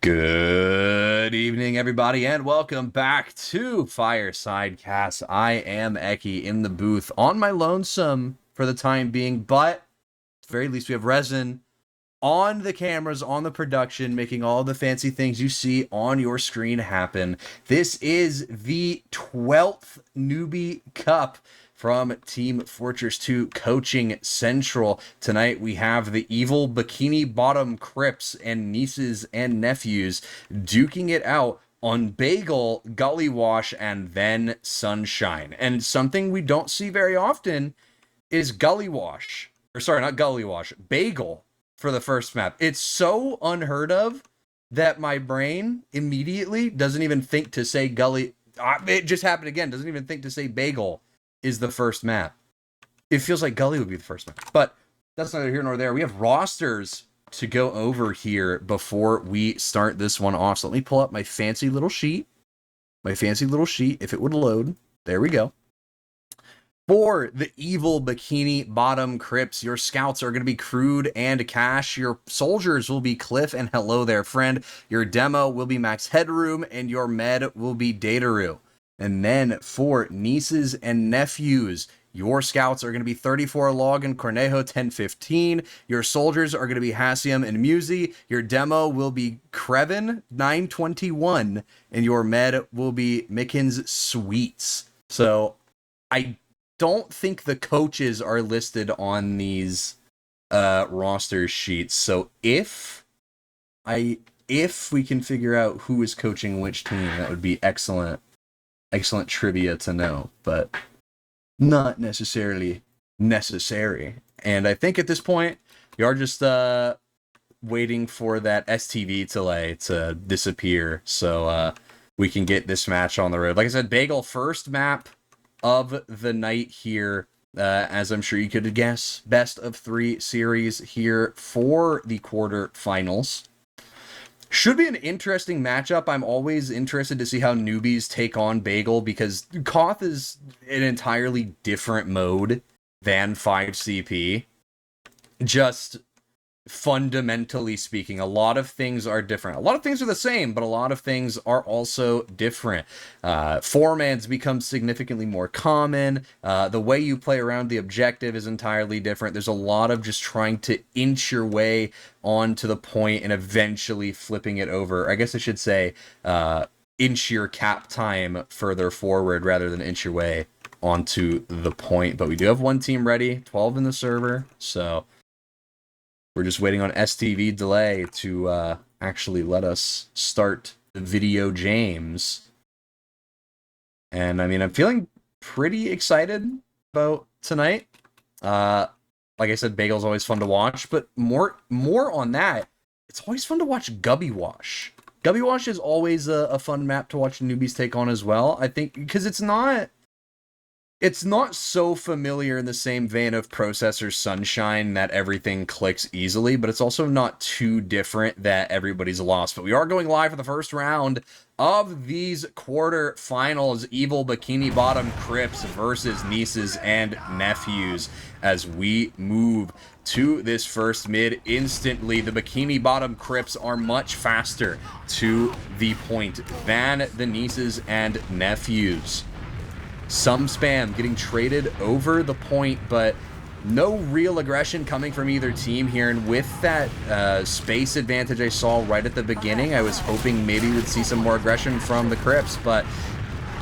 Good evening, everybody, and welcome back to Fireside Cast. I am Eki in the booth on my lonesome for the time being, but at the very least we have Resin on the cameras, on the production, making all the fancy things you see on your screen happen. This is the 12th Newbie Cup from Team Fortress 2 Coaching Central. Tonight we have the evil Bikini Bottom Crips and nieces and nephews duking it out on Bagel, Gullywash, and then Sunshine. And something we don't see very often is Gullywash. Or sorry, not Gullywash, Bagel for the first map. It's so unheard of that my brain immediately doesn't even think to say Gully. It just happened again. Doesn't even think to say Bagel is the first map. It feels like Gully would be the first map, but that's neither here nor there. We have rosters to go over here before we start this one off. So let me pull up my fancy little sheet. If it would load. There we go. For the evil Bikini Bottom Crips, your scouts are going to be Crude and Cash. Your soldiers will be Cliff and Hello There Friend. Your demo will be Max Headroom, and your med will be Dataru. And then for nieces and nephews, your scouts are going to be 34 Log and Cornejo 1015. Your soldiers are going to be Hassium and Musi. Your demo will be Krevin 921. And your med will be Mickens Sweets. So I don't think the coaches are listed on these roster sheets. So if we can figure out who is coaching which team, that would be excellent trivia to know, but not necessarily necessary. And I think at this point, you are just waiting for that STV delay to disappear so we can get this match on the road. Like I said, Bagel, first map of the night here, as I'm sure you could guess, best of 3 series here for the quarterfinals. Should be an interesting matchup. I'm always interested to see how newbies take on Bagel because Koth is an entirely different mode than 5CP. Just fundamentally speaking, a lot of things are different. A lot of things are the same, but a lot of things are also different. Four-mans become significantly more common. The way you play around the objective is entirely different. There's a lot of just trying to inch your way onto the point and eventually flipping it over. I guess I should say inch your cap time further forward rather than inch your way onto the point. But we do have one team ready, 12 in the server, so we're just waiting on STV delay to actually let us start the video James. And I mean, I'm feeling pretty excited about tonight. Like I said, Bagel's always fun to watch, but more on that, it's always fun to watch Gullywash. Gullywash is always a fun map to watch newbies take on as well. I think because it's not so familiar in the same vein of Processor Sunshine that everything clicks easily, but it's also not too different that everybody's lost. But we are going live for the first round of these quarterfinals. Evil Bikini Bottom Crips versus nieces and nephews. As we move to this first mid instantly, the Bikini Bottom Crips are much faster to the point than the nieces and nephews. Some spam getting traded over the point, but no real aggression coming from either team here. And with that space advantage I saw right at the beginning, I was hoping maybe we'd see some more aggression from the Crips, but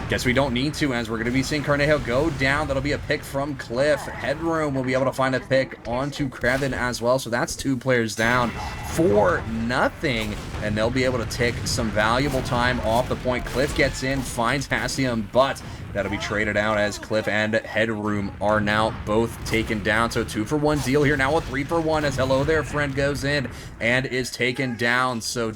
guess we don't need to, as we're going to be seeing Cornejo go down. That'll be a pick from Cliff. Headroom will be able to find a pick onto Krevin as well. So that's 2 players down for nothing, and they'll be able to take some valuable time off the point. Cliff gets in, finds Hassium, but that'll be traded out as Cliff and Headroom are now both taken down. So 2-for-1 deal here. Now a 3-for-1 as Hello There Friend goes in and is taken down. So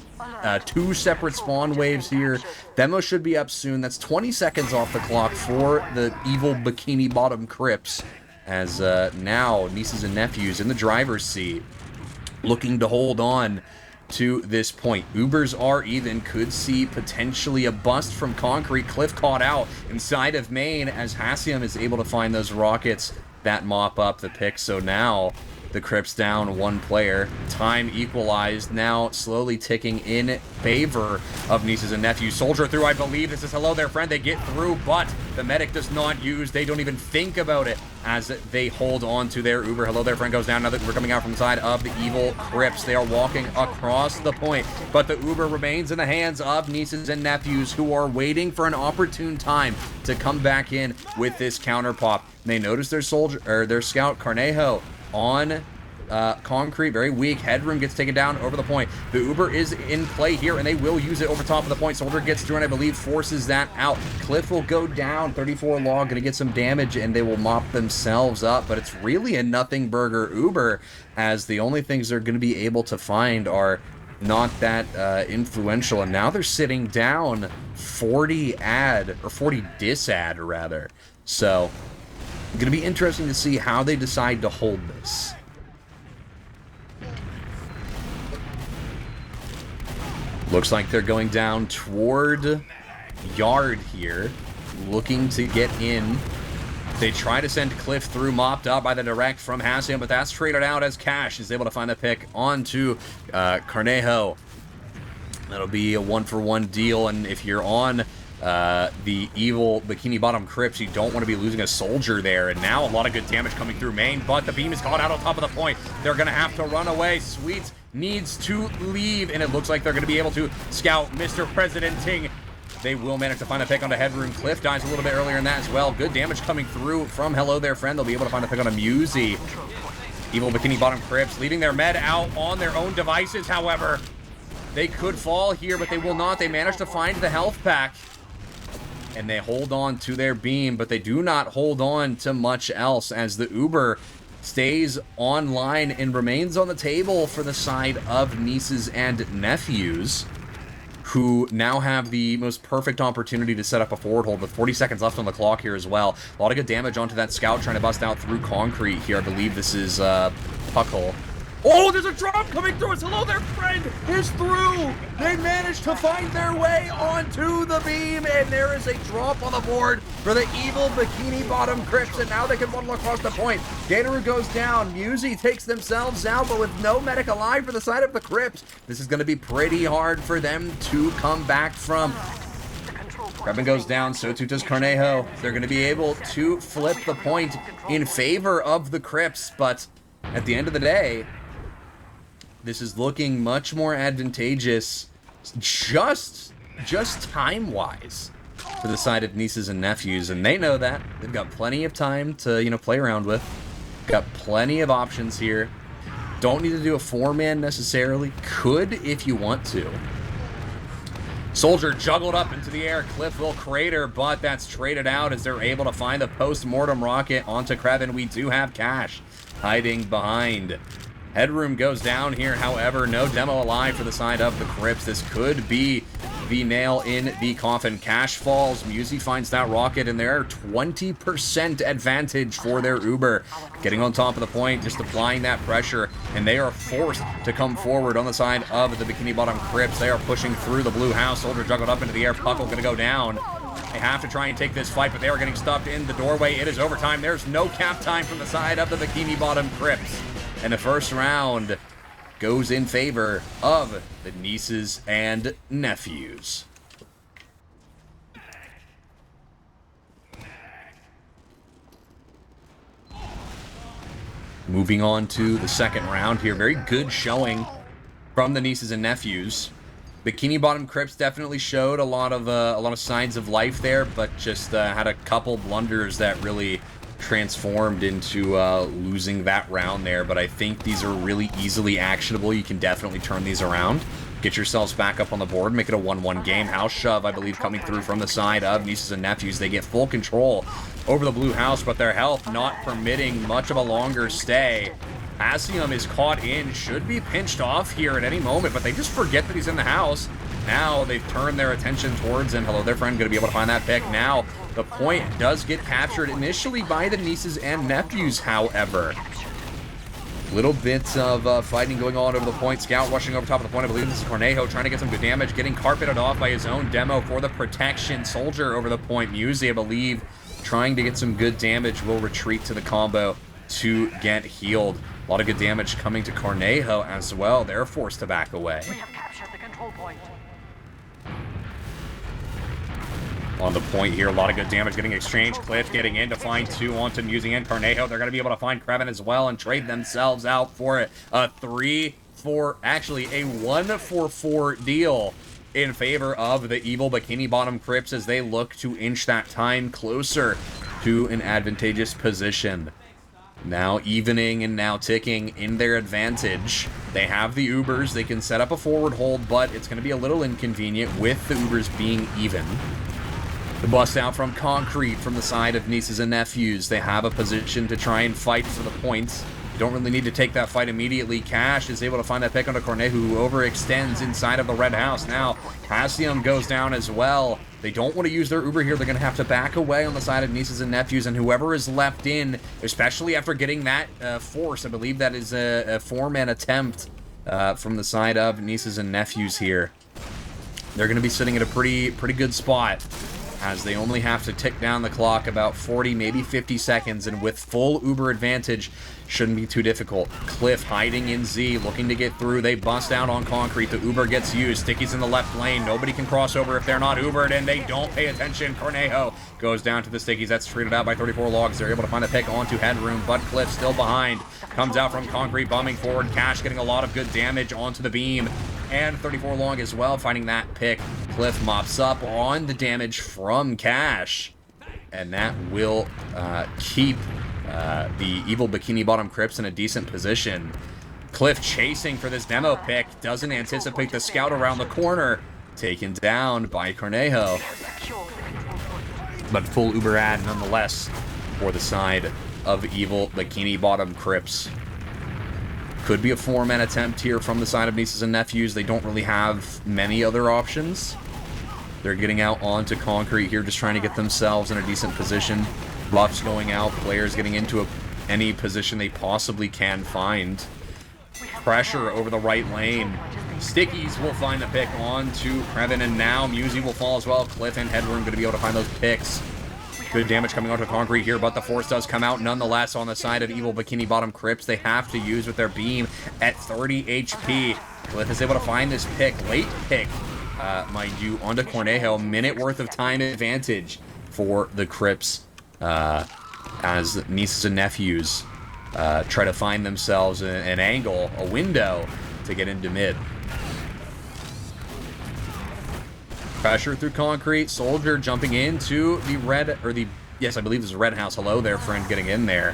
2 separate spawn waves here. Demo should be up soon. That's 20 seconds off the clock for the evil Bikini Bottom Crips, as now nieces and nephews in the driver's seat looking to hold on to this point. Ubers are even, could see potentially a bust from Concrete. Cliff caught out inside of main as Hassium is able to find those rockets that mop up the pick. So now The Crips down one player. Time equalized, now slowly ticking in favor of Nieces and Nephews. Soldier through, I believe. This is hello there, friend. They get through, but the medic does not use. They don't even think about it as they hold on to their Uber. Hello there, friend goes down. Now that we're coming out from the side of the evil Crips. They are walking across the point, but the Uber remains in the hands of Nieces and Nephews, who are waiting for an opportune time to come back in with this counter pop. They notice their soldier, or their scout Cornejo on concrete, very weak. Headroom gets taken down over the point. The Uber is in play here, and they will use it over top of the point. Soldier gets through, and I believe forces that out. Cliff will go down. 34 log, going to get some damage, and they will mop themselves up. But it's really a nothing burger Uber, as the only things they're going to be able to find are not that influential. And now they're sitting down 40 ad, or 40 dis ad, rather. So going to be interesting to see how they decide to hold this. Looks like they're going down toward yard here, looking to get in. They try to send Cliff through, mopped up by the direct from Hassian, but that's traded out as Cash is able to find the pick onto Cornejo. That'll be a 1-for-1 deal, and if you're on the evil Bikini Bottom Crips, you don't want to be losing a soldier there. And now a lot of good damage coming through main, but the beam is caught out on top of the point. They're going to have to run away. Sweets needs to leave, and it looks like they're going to be able to scout Mr. Presidenting. They will manage to find a pick onto Headroom. Cliff dies a little bit earlier in that as well. Good damage coming through from Hello There Friend. They'll be able to find a pick on a Musy. Evil Bikini Bottom Crips leaving their med out on their own devices, however. They could fall here, but they will not. They managed to find the health pack, and they hold on to their beam, but they do not hold on to much else, as the Uber stays online and remains on the table for the side of Nieces and Nephews, who now have the most perfect opportunity to set up a forward hold with 40 seconds left on the clock here as well. A lot of good damage onto that scout trying to bust out through concrete here. I believe this is Puckle. Oh, there's a drop coming through. It's Hello There Friend is through. They managed to find their way onto the beam, and there is a drop on the board for the evil Bikini Bottom Crips, and now they can waddle across the point. Gatoroo goes down. Musy takes themselves out, but with no medic alive for the side of the Crips, this is going to be pretty hard for them to come back from. Krebin goes down, so too does Cornejo. They're going to be able to flip the point in favor of the Crips, but at the end of the day, this is looking much more advantageous, just time-wise, for the side of Nieces and Nephews, and they know that. They've got plenty of time to, play around with. Got plenty of options here. Don't need to do a 4-man necessarily. Could if you want to. Soldier juggled up into the air. Cliff will crater, but that's traded out as they're able to find the post-mortem rocket onto Krebin. We do have Cash hiding behind. Headroom goes down here, however, no demo alive for the side of the Crips. This could be the nail in the coffin. Cash falls, Musy finds that rocket, and they're 20% advantage for their Uber. Getting on top of the point, just applying that pressure, and they are forced to come forward on the side of the Bikini Bottom Crips. They are pushing through the blue house. Soldier juggled up into the air. Puckle gonna go down. They have to try and take this fight, but they are getting stuck in the doorway. It is overtime. There's no cap time from the side of the Bikini Bottom Crips. And the first round goes in favor of the Nieces and Nephews. Moving on to the second round here. Very good showing from the Nieces and Nephews. Bikini Bottom Crips definitely showed a lot of signs of life there, but just had a couple blunders that really transformed into losing that round there. But I think these are really easily actionable. You can definitely turn these around. Get yourselves back up on the board, make it a 1-1 game. House shove, I believe, coming through from the side of Nieces and Nephews. They get full control over the blue house, but their health not permitting much of a longer stay. Asium is caught in, should be pinched off here at any moment, but they just forget that he's in the house. Now they've turned their attention towards him. Hello, their friend going to be able to find that pick. Now the point does get captured initially by the Nieces and Nephews, however. Little bits of fighting going on over the point. Scout rushing over top of the point. I believe this is Cornejo trying to get some good damage, getting carpeted off by his own demo for the protection. Soldier over the point. Musy, I believe, trying to get some good damage, will retreat to the combo to get healed. A lot of good damage coming to Cornejo as well. They're forced to back away. We have captured the control point. On the point here, a lot of good damage getting exchanged. Cliff getting in to find 2 onto Musing and Cornejo. They're going to be able to find Krevin as well and trade themselves out for it. A 3-4, actually a 1-for-4 deal in favor of the evil Bikini Bottom Crips as they look to inch that time closer to an advantageous position. Now evening and now ticking in their advantage. They have the Ubers. They can set up a forward hold, but it's going to be a little inconvenient with the Ubers being even. The bust out from Concrete from the side of Nieces and Nephews. They have a position to try and fight for the points. You don't really need to take that fight immediately. Cash is able to find that pick onto Cornejo, who overextends inside of the red house. Now, Hassium goes down as well. They don't want to use their Uber here. They're going to have to back away on the side of Nieces and Nephews, and whoever is left in, especially after getting that force, I believe that is a 4-man attempt from the side of Nieces and Nephews here. They're going to be sitting at a pretty good spot, as they only have to tick down the clock about 40, maybe 50 seconds, and with full Uber advantage, shouldn't be too difficult. Cliff hiding in Z, looking to get through. They bust out on Concrete. The Uber gets used. Sticky's in the left lane. Nobody can cross over if they're not Ubered, and they don't pay attention. Cornejo goes down to the Stickies. That's treated out by 34 Logs. They're able to find a pick onto Headroom, but Cliff still behind. Comes out from Concrete, bombing forward. Cash getting a lot of good damage onto the beam. And 34 Long as well, finding that pick. Cliff mops up on the damage from Cash. And that will keep the evil Bikini Bottom Crips in a decent position. Cliff chasing for this demo pick. Doesn't anticipate the scout around the corner. Taken down by Cornejo. But full Uber ad nonetheless for the side of evil Bikini Bottom Crips. Could be a 4-man attempt here from the side of Nieces and Nephews. They don't really have many other options. They're getting out onto Concrete here, just trying to get themselves in a decent position. Buffs going out, players getting into any position they possibly can find. Pressure over the right lane. Stickies will find the pick onto Krevin, and now Musy will fall as well. Cliff and Headroom going to be able to find those picks. Good damage coming onto Concrete here, but the force does come out nonetheless on the side of evil Bikini Bottom Crips. They have to use with their beam at 30 HP. Cliff is able to find this pick, late pick, mind you, onto Cornejo. Minute worth of time advantage for the Crips as Nieces and Nephews try to find themselves an angle, a window to get into mid. Pressure through Concrete. Soldier jumping into the red, or the, yes, I believe this is red house. Hello there, friend, getting in there.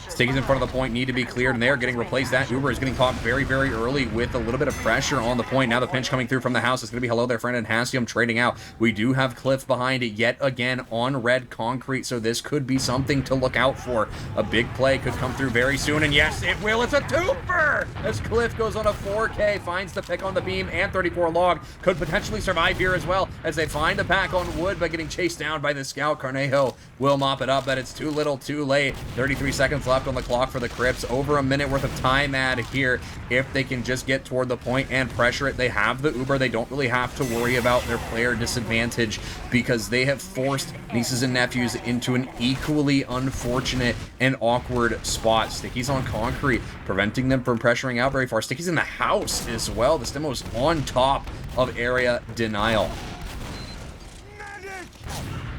Stickies in front of the point need to be cleared, and they are getting replaced. That Uber is getting caught very, very early with a little bit of pressure on the point. Now the pinch coming through from the house is going to be hello there, friend, and Hassium trading out. We do have Cliff behind it yet again on red Concrete, so this could be something to look out for. A big play could come through very soon, and yes, it will. It's a twofer as Cliff goes on a 4K, finds the pick on the beam, and 34 Log could potentially survive here as well as they find a pack on wood by getting chased down by the scout. Cornejo will mop it up, but it's too little too late. 33 seconds left on the clock for the Crips. Over a minute worth of time add here. If they can just get toward the point and pressure it, they have the Uber. They don't really have to worry about their player disadvantage because they have forced Nieces and Nephews into an equally unfortunate and awkward spot. Sticky's on Concrete, preventing them from pressuring out very far. Sticky's in the house as well. The Demo's on top of area denial.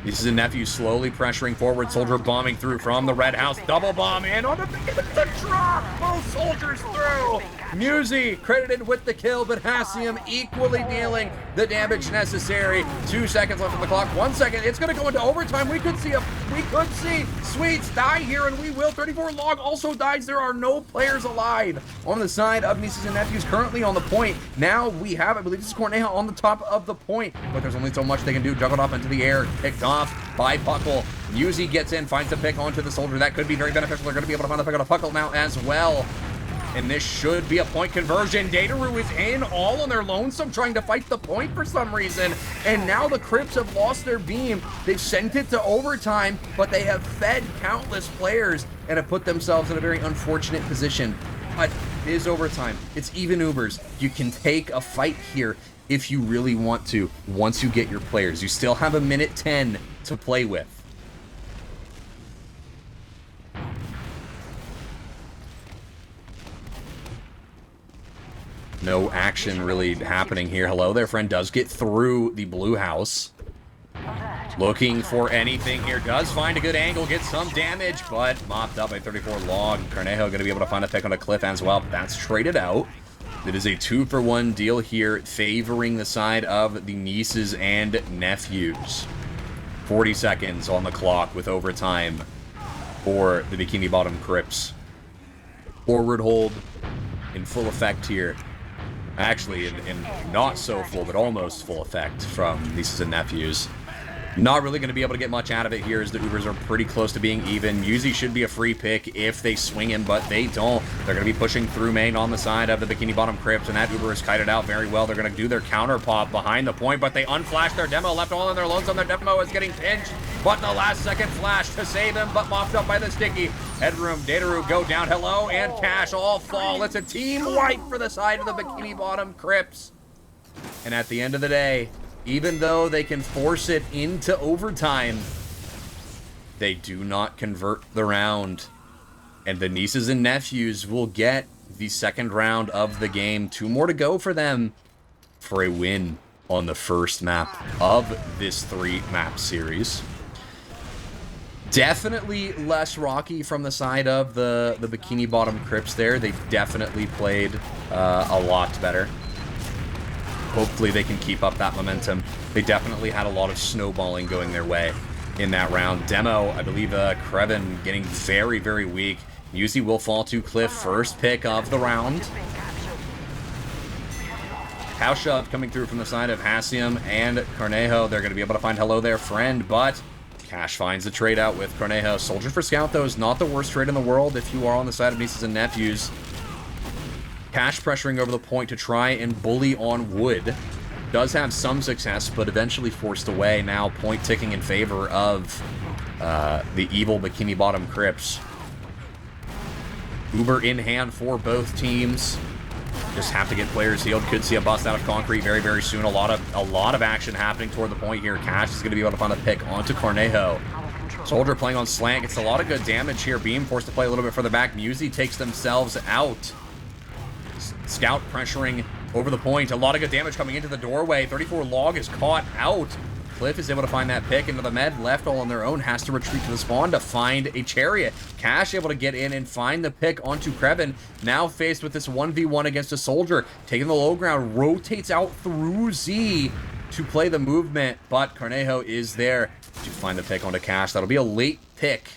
Nieces and Nephews slowly pressuring forward. Soldier bombing through from the red house. Double bomb in on the drop. Both soldiers through. Musy credited with the kill, but Hassium equally dealing the damage necessary. 2 seconds left on the clock. 1 second. It's going to go into overtime. We could see Sweets die here, and we will. 34 Log also dies. There are no players alive on the side of Nieces and Nephews currently on the point. Now we have, I believe this is Cornejo on the top of the point, but there's only so much they can do. Juggled up into the air, picked off by Puckle. Musy gets in, finds the pick onto the soldier. That could be very beneficial. They're going to be able to find the pick on a Puckle now as well. And this should be a point conversion. Dataru is in all on their lonesome, trying to fight the point for some reason. And now the Crips have lost their beam. They've sent it to overtime, but they have fed countless players and have put themselves in a very unfortunate position. But it is overtime. It's even Ubers. You can take a fight here if you really want to, once you get your players. You still have a minute 10 to play with. No action really happening here. Hello there, friend. Does get through the blue house. Looking for anything here. Does find a good angle. Gets some damage, but mopped up by 34 log. Cornejo going to be able to find a pick on a cliff as well. But that's traded out. It is a 2-for-1 deal here, favoring the side of the nieces and nephews. 40 seconds on the clock with overtime for the Bikini Bottom Crips. Forward hold in full effect here. Actually, in not so full, but almost full effect from nieces and nephews. Not really going to be able to get much out of it here as the Ubers are pretty close to being even. Usually should be a free pick if they swing him, but they don't. They're going to be pushing through main on the side of the Bikini Bottom Crips, and that Uber is kited out very well. They're going to do their counter pop behind the point, but they unflash their demo. Left all on their lonesome. Their demo is getting pinched, but the last second flash to save him, but mopped up by the sticky. Headroom, Dataru go down. Hello, and Cash all fall. It's a team wipe for the side of the Bikini Bottom Crips. And at the end of the day, even though they can force it into overtime, they do not convert the round. And the nieces and nephews will get the second round of the game. 2 more to go for them for a win on the first map of this 3-map series. Definitely less rocky from the side of the Bikini Bottom Crips there. They definitely played a lot better. Hopefully they can keep up that momentum. They definitely had a lot of snowballing going their way in that round. Demo, I believe Krevin getting very, very weak. Yuzi will fall to Cliff, first pick of the round. House shove coming through from the side of Hassium and Cornejo. They're going to be able to find hello there, friend, but Cash finds the trade out with Cornejo. Soldier for Scout, though, is not the worst trade in the world if you are on the side of nieces and nephews. Cash pressuring over the point to try and bully on wood. Does have some success, but eventually forced away. Now point ticking in favor of the evil Bikini Bottom Crips. Uber in hand for both teams. Just have to get players healed. Could see a bust out of concrete very, very soon. A lot of action happening toward the point here. Cash is going to be able to find a pick onto Cornejo. Soldier playing on slant. Gets a lot of good damage here. Beam forced to play a little bit further back. Musi takes themselves out. Scout pressuring over the point. A lot of good damage coming into the doorway. 34 log is caught out. Cliff is able to find that pick into the med. Left all on their own. Has to retreat to the spawn to find a chariot. Cash able to get in and find the pick onto Krevin. Now faced with this 1v1 against a soldier. Taking the low ground. Rotates out through Z to play the movement. But Cornejo is there to find the pick onto Cash. That'll be a late pick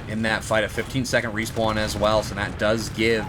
in that fight. A 15-second respawn as well. So that does give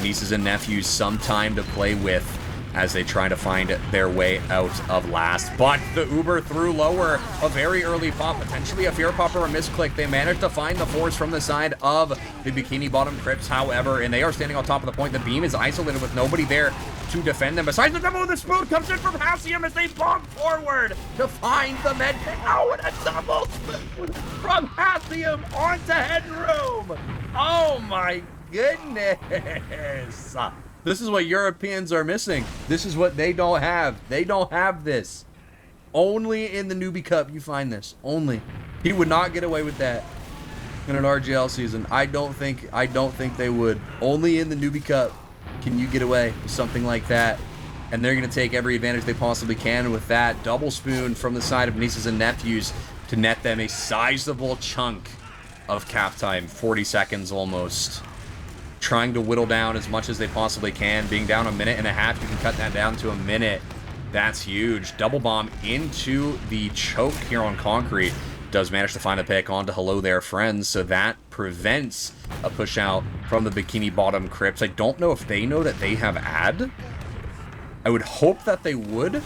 nieces and nephews some time to play with as they try to find their way out of last. But the Uber threw lower, a very early pop, potentially a fear pop or a misclick. They managed to find the force from the side of the Bikini Bottom Crips, however, and they are standing on top of the point. The beam is isolated with nobody there to defend them. Besides the demo, the spoon comes in from Hassium as they bomb forward to find the med pick. Oh, and a double spoon from Hassium onto Headroom. Oh my goodness. This is what Europeans are missing. This is what they don't have. They don't have this. Only in the Newbie Cup you find this. Only. He would not get away with that in an RGL season. I don't think they would. Only in the Newbie Cup can you get away with something like that. And they're going to take every advantage they possibly can with that. Double spoon from the side of nieces and nephews to net them a sizable chunk of cap time. 40 seconds almost. Trying to whittle down as much as they possibly can. Being down a minute and a half, you can cut that down to a minute. That's huge. Double bomb into the choke here on concrete. Does manage to find a pick onto hello there, friends. So that prevents a push out from the Bikini Bottom Crips. I don't know if they know that they have ad. I would hope that they would.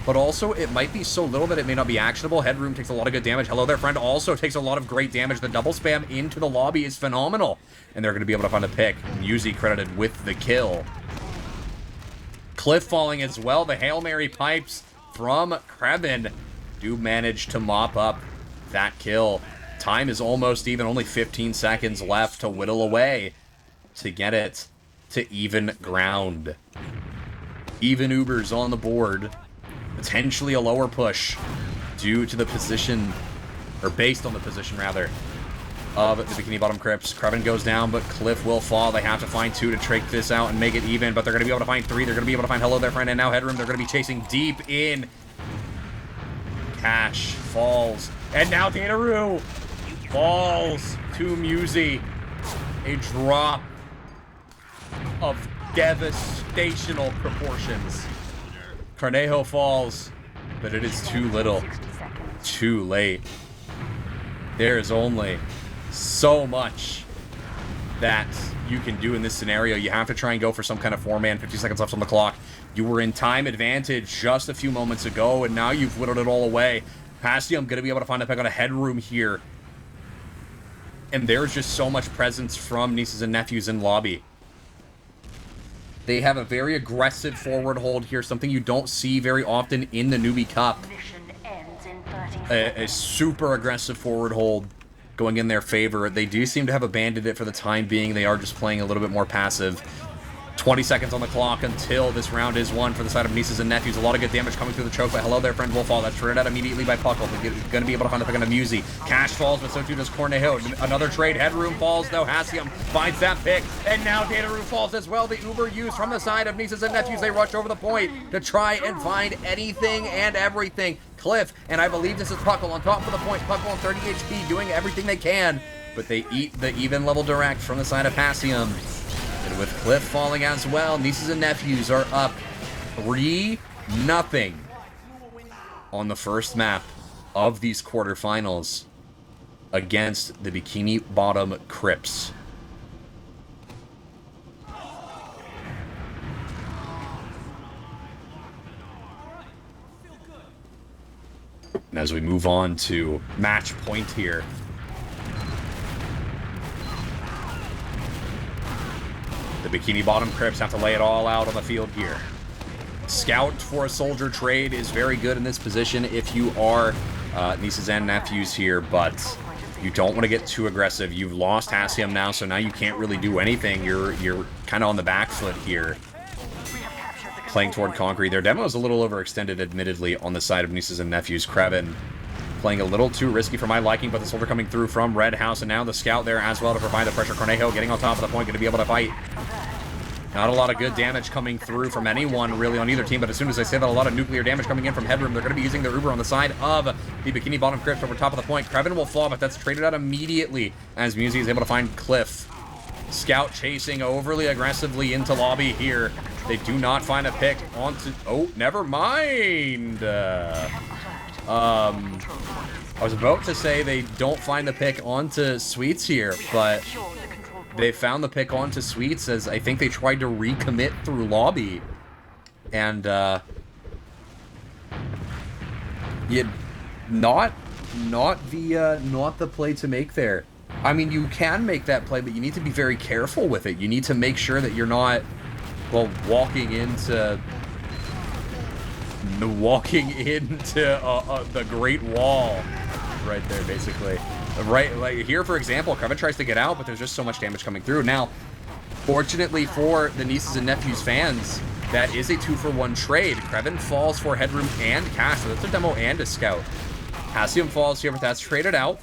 But also, it might be so little that it may not be actionable. Headroom takes a lot of good damage. Hello there, friend. Also takes a lot of great damage. The double spam into the lobby is phenomenal. And they're going to be able to find a pick. Musi credited with the kill. Cliff falling as well. The Hail Mary pipes from Krevin do manage to mop up that kill. Time is almost even. Only 15 seconds left to whittle away to get it to even ground. Even Ubers on the board. Potentially a lower push due to the position, or based on the position rather, of the Bikini Bottom Crips. Krevin goes down, but Cliff will fall. They have to find 2 to take this out and make it even, but they're going to be able to find 3. They're going to be able to find Hello There Friend, and now Headroom. They're going to be chasing deep in. Cash falls, and now Dataru falls to Musy. A drop of devastational proportions. Cornejo falls, but it is too little, too late. There is only so much that you can do in this scenario. You have to try and go for some kind of 4-man, 50 seconds left on the clock. You were in time advantage just a few moments ago, and now you've whittled it all away. Pastium going to be able to find a pick on a Headroom here. And there's just so much presence from Nieces and Nephews in lobby. They have a very aggressive forward hold here, something you don't see very often in the Newbie Cup. A super aggressive forward hold going in their favor. They do seem to have abandoned it for the time being. They are just playing a little bit more passive. 20 seconds on the clock until this round is won for the side of Nieces and Nephews. A lot of good damage coming through the choke, but Hello There Friend will fall. That's traded out immediately by Puckle. They're going to be able to find a pick on a Musy. Cash falls, but so too does Cornejo. Another trade. Headroom falls, though. Hassium finds that pick, and now Dataroom falls as well. The Uber used from the side of Nieces and Nephews. They rush over the point to try and find anything and everything. Cliff, and I believe this is Puckle on top of the point. Puckle on 30 HP doing everything they can, but they eat the even level direct from the side of Hassium. And with Cliff falling as well, Nieces and Nephews are up 3-0 on the first map of these quarterfinals against the Bikini Bottom Crips. And as we move on to match point here, the Bikini Bottom Crips have to lay it all out on the field here. Scout for a soldier trade is very good in this position if you are Nieces and Nephews here, but you don't want to get too aggressive. You've lost Hassium now, so now you can't really do anything. You're kind of on the back foot here, playing toward Concrete. Their demo is a little overextended, admittedly, on the side of Nieces and Nephews. Krevin playing a little too risky for my liking, but the soldier coming through from Red House, and now the scout there as well to provide the pressure. Cornejo getting on top of the point, going to be able to fight. Not a lot of good damage coming through from anyone, really, on either team, but as soon as I say that, a lot of nuclear damage coming in from Headroom. They're going to be using their Uber on the side of the Bikini Bottom Crips over top of the point. Krevin will fall, but that's traded out immediately as Musy is able to find Cliff. Scout chasing overly aggressively into lobby here. They do not find a pick onto... Oh, never mind! I was about to say they don't find the pick onto Sweets here, but they found the pick onto Sweets as I think they tried to recommit through lobby. And, not the play to make there. I mean, you can make that play, but you need to be very careful with it. You need to make sure that you're not, well, walking into the Great Wall right there, basically. Right, like here, for example, Krevin tries to get out, but there's just so much damage coming through. Now, fortunately for the Nieces and Nephews fans, that is a 2-for-1 trade. Krevin falls for Headroom and Cash, so that's a demo and a scout. Hassium falls here, but that's traded out.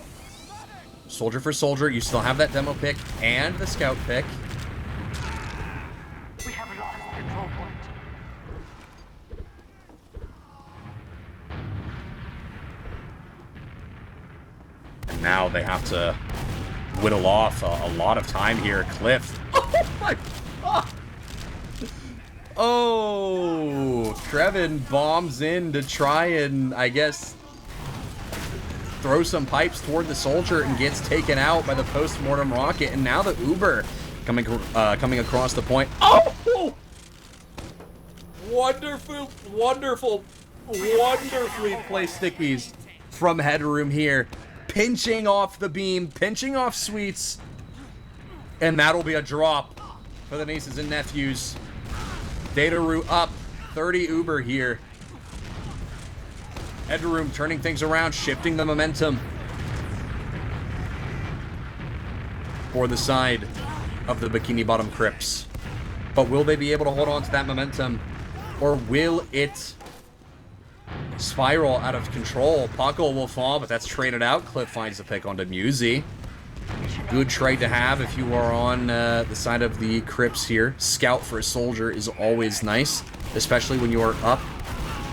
Soldier for soldier, you still have that demo pick and the scout pick. We have lost control point. And now they have to whittle off a lot of time here. Cliff. Oh my god! Oh, Trevin bombs in to try and, I guess, throw some pipes toward the soldier and gets taken out by the post-mortem rocket. And now the Uber coming across the point. Oh! Wonderful, wonderful, wonderfully placed stickies from Headroom here. Pinching off the beam, pinching off Sweets. And that'll be a drop for the Nieces and Nephews. Dataru up 30 Uber here. Headroom turning things around, shifting the momentum for the side of the Bikini Bottom Crips. But will they be able to hold on to that momentum? Or will it spiral out of control? Puckle will fall, but that's traded out. Cliff finds the pick onto Musy. good trade to have if you are on the side of the Crips here. Scout for a soldier is always nice, especially when you are up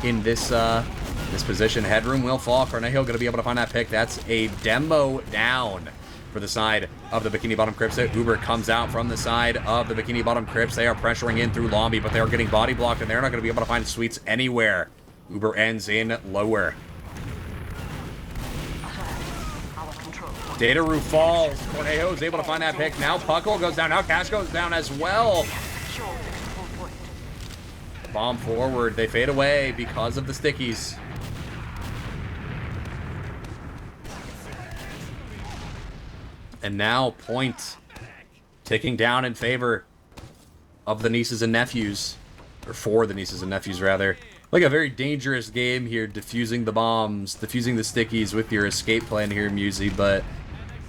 in this this position. Headroom will fall. Cornejo going to be able to find that pick. That's a demo down for the side of the Bikini Bottom Crips. Uber comes out from the side of the Bikini Bottom Crips. They are pressuring in through lobby, but they are getting body blocked, and they're not going to be able to find sweets anywhere. Uber ends in lower. Dataroo falls. Cornejo is able to find that pick. Now Puckle goes down. Now Cash goes down as well. Bomb forward. They fade away because of the stickies. And now point ticking down in favor of the nieces and nephews. Or for the nieces and nephews, rather. Like a very dangerous game here, defusing the bombs, defusing the stickies with your escape plan here, Musey, but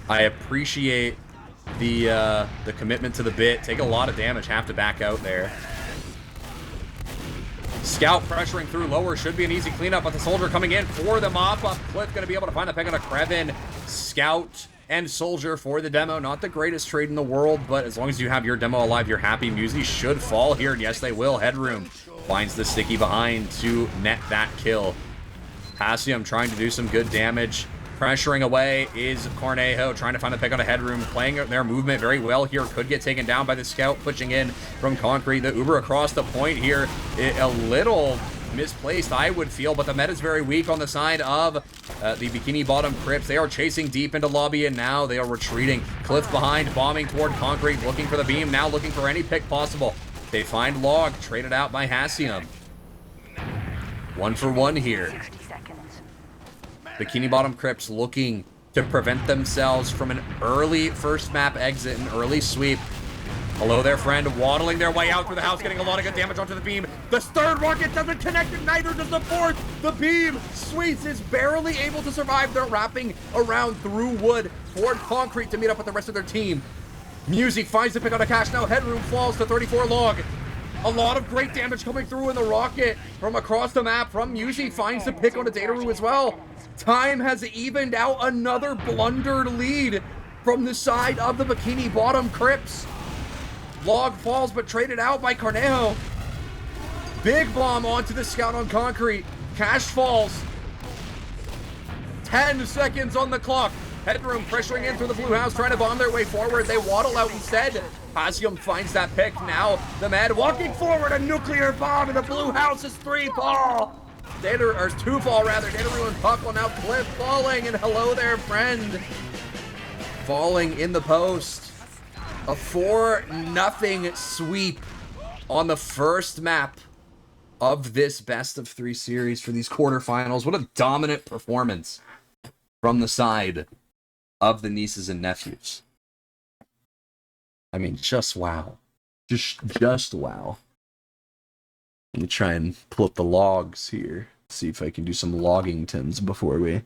I appreciate the commitment to the bit. Take a lot of damage, have to back out there. Scout pressuring through lower, should be an easy cleanup, but the soldier coming in for the mop-up. Cliff going to be able to find the pick on a Krevin. Scout and soldier for the demo. Not the greatest trade in the world, but as long as you have your demo alive, you're happy. Musey should fall here, and yes, they will. Headroom finds the sticky behind to net that kill. Hassium trying to do some good damage. Pressuring away is Cornejo, trying to find the pick on a Headroom, playing their movement very well here. Could get taken down by the Scout, pushing in from Concrete. The Uber across the point here, a little misplaced, I would feel, but the meta is very weak on the side of the Bikini Bottom Crips. They are chasing deep into lobby, and now they are retreating. Cliff behind, bombing toward Concrete, looking for the beam, now looking for any pick possible. They find Log, traded out by Hassium. 1 for 1 here. Bikini Bottom Crips looking to prevent themselves from an early first map exit, an early sweep. Hello there, friend. Waddling their way out through the house, getting a lot of good damage onto the beam. The third rocket doesn't connect, and neither does the fourth. The beam, Sweets is barely able to survive. They're wrapping around through wood toward Concrete to meet up with the rest of their team. Musey finds the pick on a Cash. Now Headroom falls to 34 Log. A lot of great damage coming through in the rocket from across the map. From Musey finds the pick on a Dataroo as well. Time has evened out. Another blundered lead from the side of the Bikini Bottom Crips. Log falls, but traded out by Cornejo. Big bomb onto the Scout on Concrete. Cash falls. 10 seconds on the clock. Headroom pressuring in through the blue house, trying to bomb their way forward. They waddle out instead. Hassium finds that pick. Now the Med walking forward. A nuclear bomb, and the blue house is 3-fall. Or 2-fall rather. Dataroo and Puckle. Now Cliff falling, and hello there, friend. Falling in the post. A 4-0 sweep on the first map of this best of 3 series for these quarterfinals. What a dominant performance from the side of the nieces and nephews. I mean, just wow. Just wow. Let me try and pull up the logs here. See if I can do some loggingtons before we...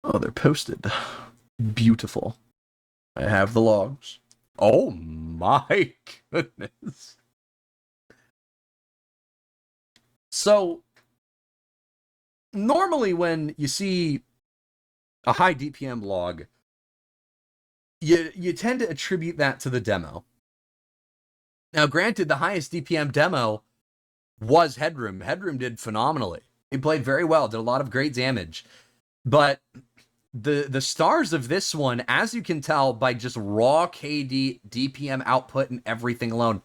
Oh, they're posted. Beautiful. I have the logs. Oh my goodness. So, normally when you see a high DPM log, you tend to attribute that to the demo. Now, granted, the highest DPM demo was Headroom. Headroom did phenomenally. He played very well, did a lot of great damage. But the stars of this one, as you can tell by just raw KD, DPM output, and everything alone,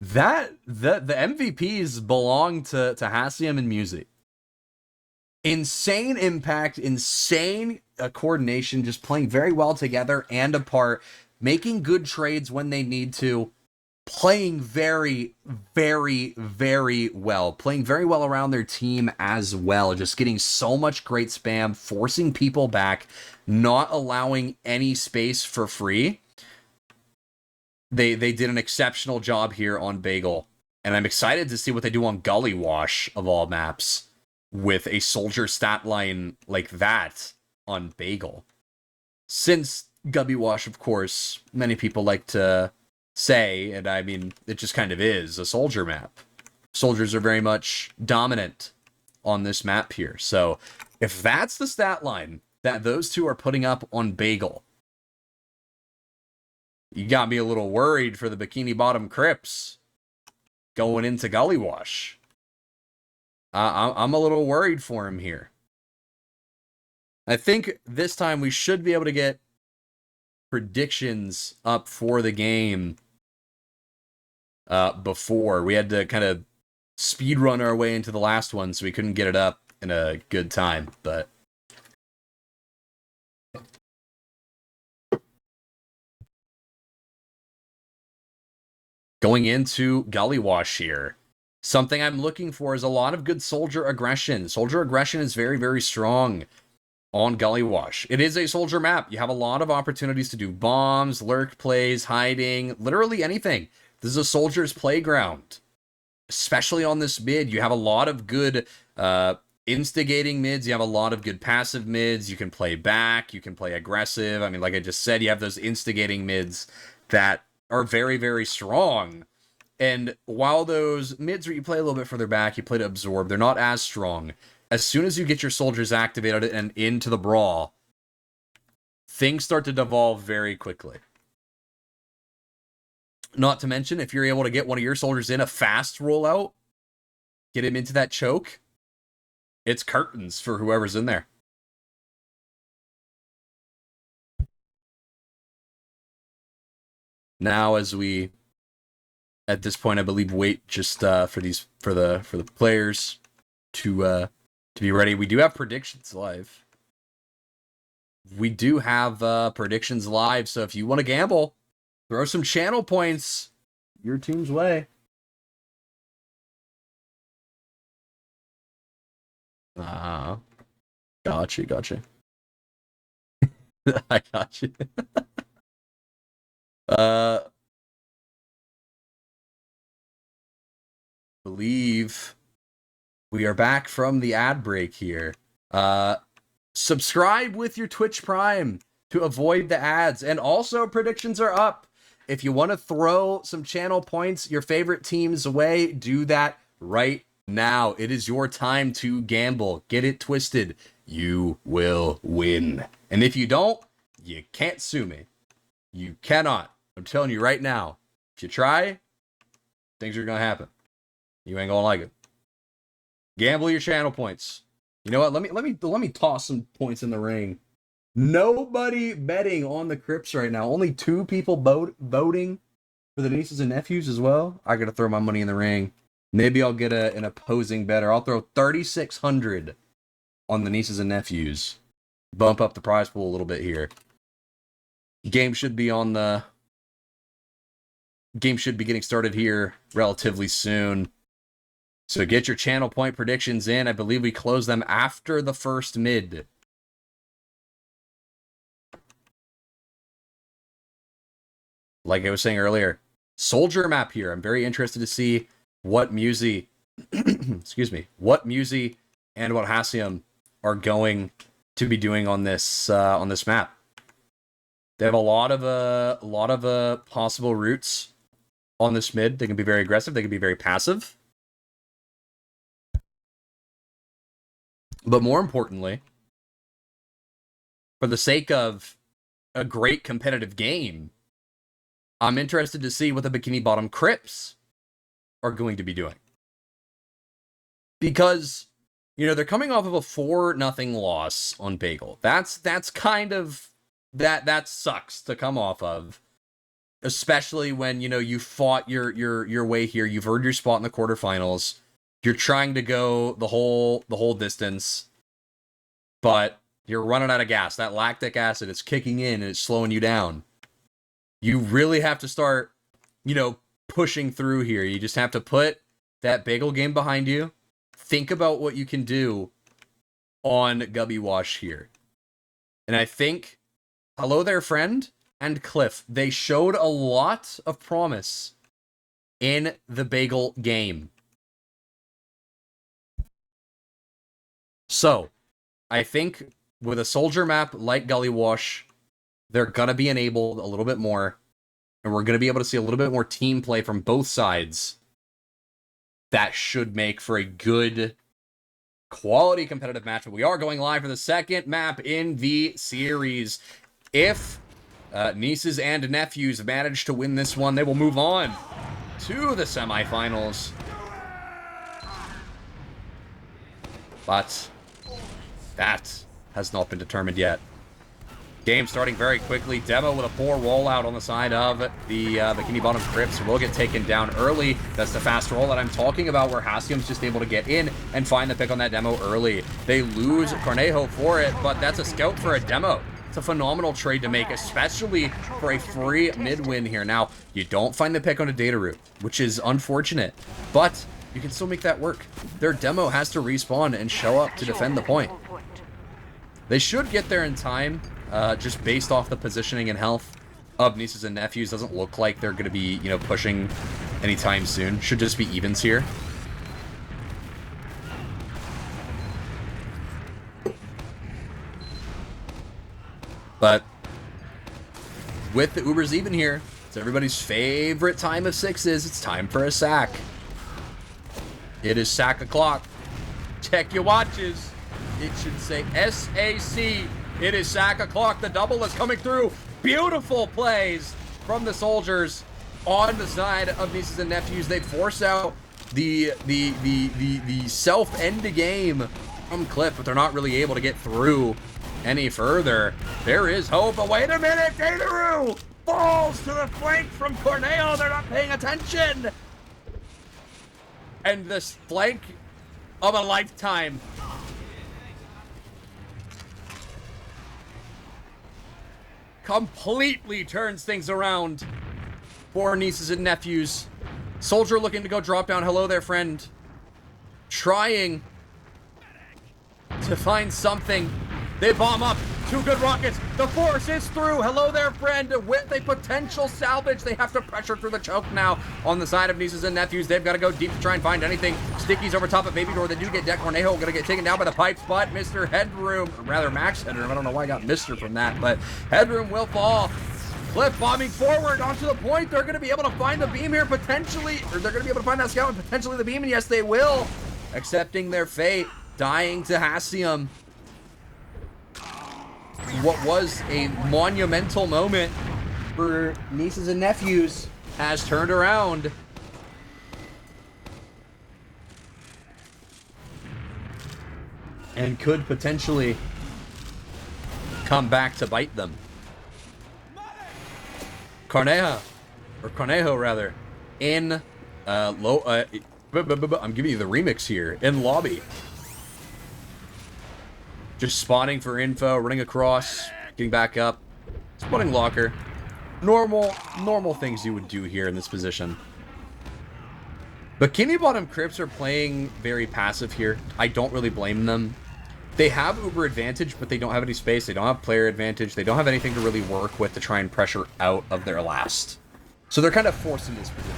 that the MVPs belong to Hassium and Musey. Insane impact, insane coordination, just playing very well together and apart, making good trades when they need to, playing very, very, very well. Playing very well around their team as well. Just getting so much great spam, forcing people back, not allowing any space for free. They did an exceptional job here on Bagel. And I'm excited to see what they do on Gullywash, of all maps, with a soldier stat line like that on Bagel. Since Gullywash, of course, many people like to say, and I mean, it just kind of is, a soldier map. Soldiers are very much dominant on this map here. So if that's the stat line that those two are putting up on Bagel. You got me a little worried for the Bikini Bottom Crips going into Gullywash. I'm a little worried for him here. I think this time we should be able to get predictions up for the game before. We had to kind of speed run our way into the last one, so we couldn't get it up in a good time, but going into Gullywash here, something I'm looking for is a lot of good soldier aggression. Soldier aggression is very, very strong on Gullywash. It is a soldier map. You have a lot of opportunities to do bombs, lurk plays, hiding, literally anything. This is a soldier's playground. Especially on this mid, you have a lot of good instigating mids. You have a lot of good passive mids. You can play back. You can play aggressive. I mean, like I just said, you have those instigating mids that are very, very strong. And while those mids where you play a little bit further back, you play to absorb, they're not as strong. As soon as you get your soldiers activated and into the brawl, things start to devolve very quickly. Not to mention, if you're able to get one of your soldiers in a fast rollout, get him into that choke, it's curtains for whoever's in there. Now, as we, at this point, I believe, wait just for the players to be ready. We do have predictions live. We do have predictions live, so if you want to gamble, throw some channel points your team's way. Gotcha. I got you. Believe we are back from the ad break here. Subscribe with your Twitch Prime to avoid the ads, and also predictions are up. If you want to throw some channel points your favorite team's way, do that right now. It is your time to gamble. Get it twisted. You will win. And if you don't, you can't sue me. You cannot. I'm telling you right now. If you try, things are going to happen. You ain't going to like it. Gamble your channel points. You know what? Let me toss some points in the ring. Nobody betting on the Crips right now. Only 2 people voting for the nieces and nephews as well. I gotta throw my money in the ring. Maybe I'll get an opposing better. I'll throw 3,600 on the nieces and nephews. Bump up the prize pool a little bit here. Game should be getting started here relatively soon. So get your channel point predictions in. I believe we close them after the first mid. Like I was saying earlier, soldier map here. I'm very interested to see what Musi, excuse me, what Musi and what Hassium are going to be doing on this map. They have a lot of possible routes on this mid. They can be very aggressive. They can be very passive. But more importantly, for the sake of a great competitive game, I'm interested to see what the Bikini Bottom Crips are going to be doing. Because, you know, they're coming off of a 4-0 loss on Bagel. That's kind of, that sucks to come off of. Especially when, you know, you fought your way here. You've earned your spot in the quarterfinals. You're trying to go the whole distance. But you're running out of gas. That lactic acid is kicking in and it's slowing you down. You really have to start, you know, pushing through here. You just have to put that Bagel game behind you. Think about what you can do on Gullywash here. And I think, hello there, friend, and Cliff, they showed a lot of promise in the Bagel game. So, I think with a soldier map like Gullywash, they're going to be enabled a little bit more, and we're going to be able to see a little bit more team play from both sides. That should make for a good quality competitive match, but we are going live for the second map in the series. If nieces and nephews manage to win this one, they will move on to the semifinals. But that has not been determined yet. Game starting very quickly. Demo with a poor rollout on the side of the Bikini Bottom Crips will get taken down early. That's the fast roll that I'm talking about, where Hassium's just able to get in and find the pick on that Demo early. They lose Cornejo for it, but that's a scout for a Demo. It's a phenomenal trade to make, especially for a free mid-win here. Now, you don't find the pick on a data route, which is unfortunate, but you can still make that work. Their Demo has to respawn and show up to defend the point. They should get there in time. Just based off the positioning and health of nieces and nephews, doesn't look like they're going to be, you know, pushing anytime soon. Should just be evens here. But with the Ubers even here, it's everybody's favorite time of sixes. It's time for a sack. It is sack o'clock. Check your watches. It should say SAC. It is sack o'clock. The double is coming through. Beautiful plays from the soldiers on the side of nieces and nephews. They force out the self-end game from Cliff, but they're not really able to get through any further. There is hope, but wait a minute. Dataru falls to the flank from Cornejo. They're not paying attention. And this flank of a lifetime. Completely turns things around for nieces and nephews. Soldier looking to go drop down. Hello there, friend. Trying to find something. They bomb up. Two good rockets. The force is through. Hello there, friend. With a potential salvage, they have to pressure through the choke now on the side of nieces and nephews. They've got to go deep to try and find anything. Sticky's over top of Baby Door. They do get deck. Cornejo going to get taken down by the pipes, but Mr. Headroom, or rather Max Headroom, I don't know why I got Mr. from that, but Headroom will fall. Cliff bombing forward onto the point. They're going to be able to find the beam here potentially, or they're going to be able to find that scout and potentially the beam, and yes, they will. Accepting their fate, dying to Hassium. What was a monumental moment for nieces and nephews has turned around. And could potentially come back to bite them. Cornejo rather, in I'm giving you the remix here, in lobby. Just spawning for info, running across, getting back up, spawning locker. Normal things you would do here in this position. Bikini Bottom Crips are playing very passive here. I don't really blame them. They have Uber advantage, but they don't have any space. They don't have player advantage. They don't have anything to really work with to try and pressure out of their last. So they're kind of forced into this position.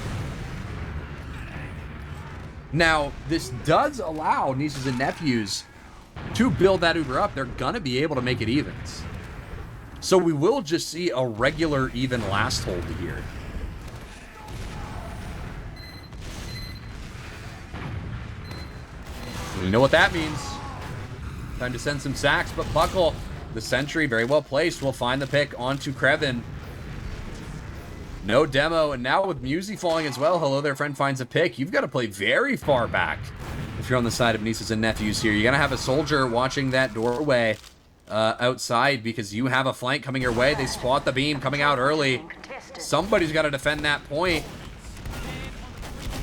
Now, this does allow nieces and nephews to build that Uber up. They're gonna be able to make it evens. So we will just see a regular even last hold here. You know what that means. Time to send some sacks, but Buckle, the sentry, very well placed, will find the pick onto Krevin. No Demo, and now with Musi falling as well, hello there, friend finds a pick. You've got to play very far back if you're on the side of nieces and nephews here. You're going to have a soldier watching that doorway outside because you have a flank coming your way. They spot the beam coming out early. Somebody's got to defend that point.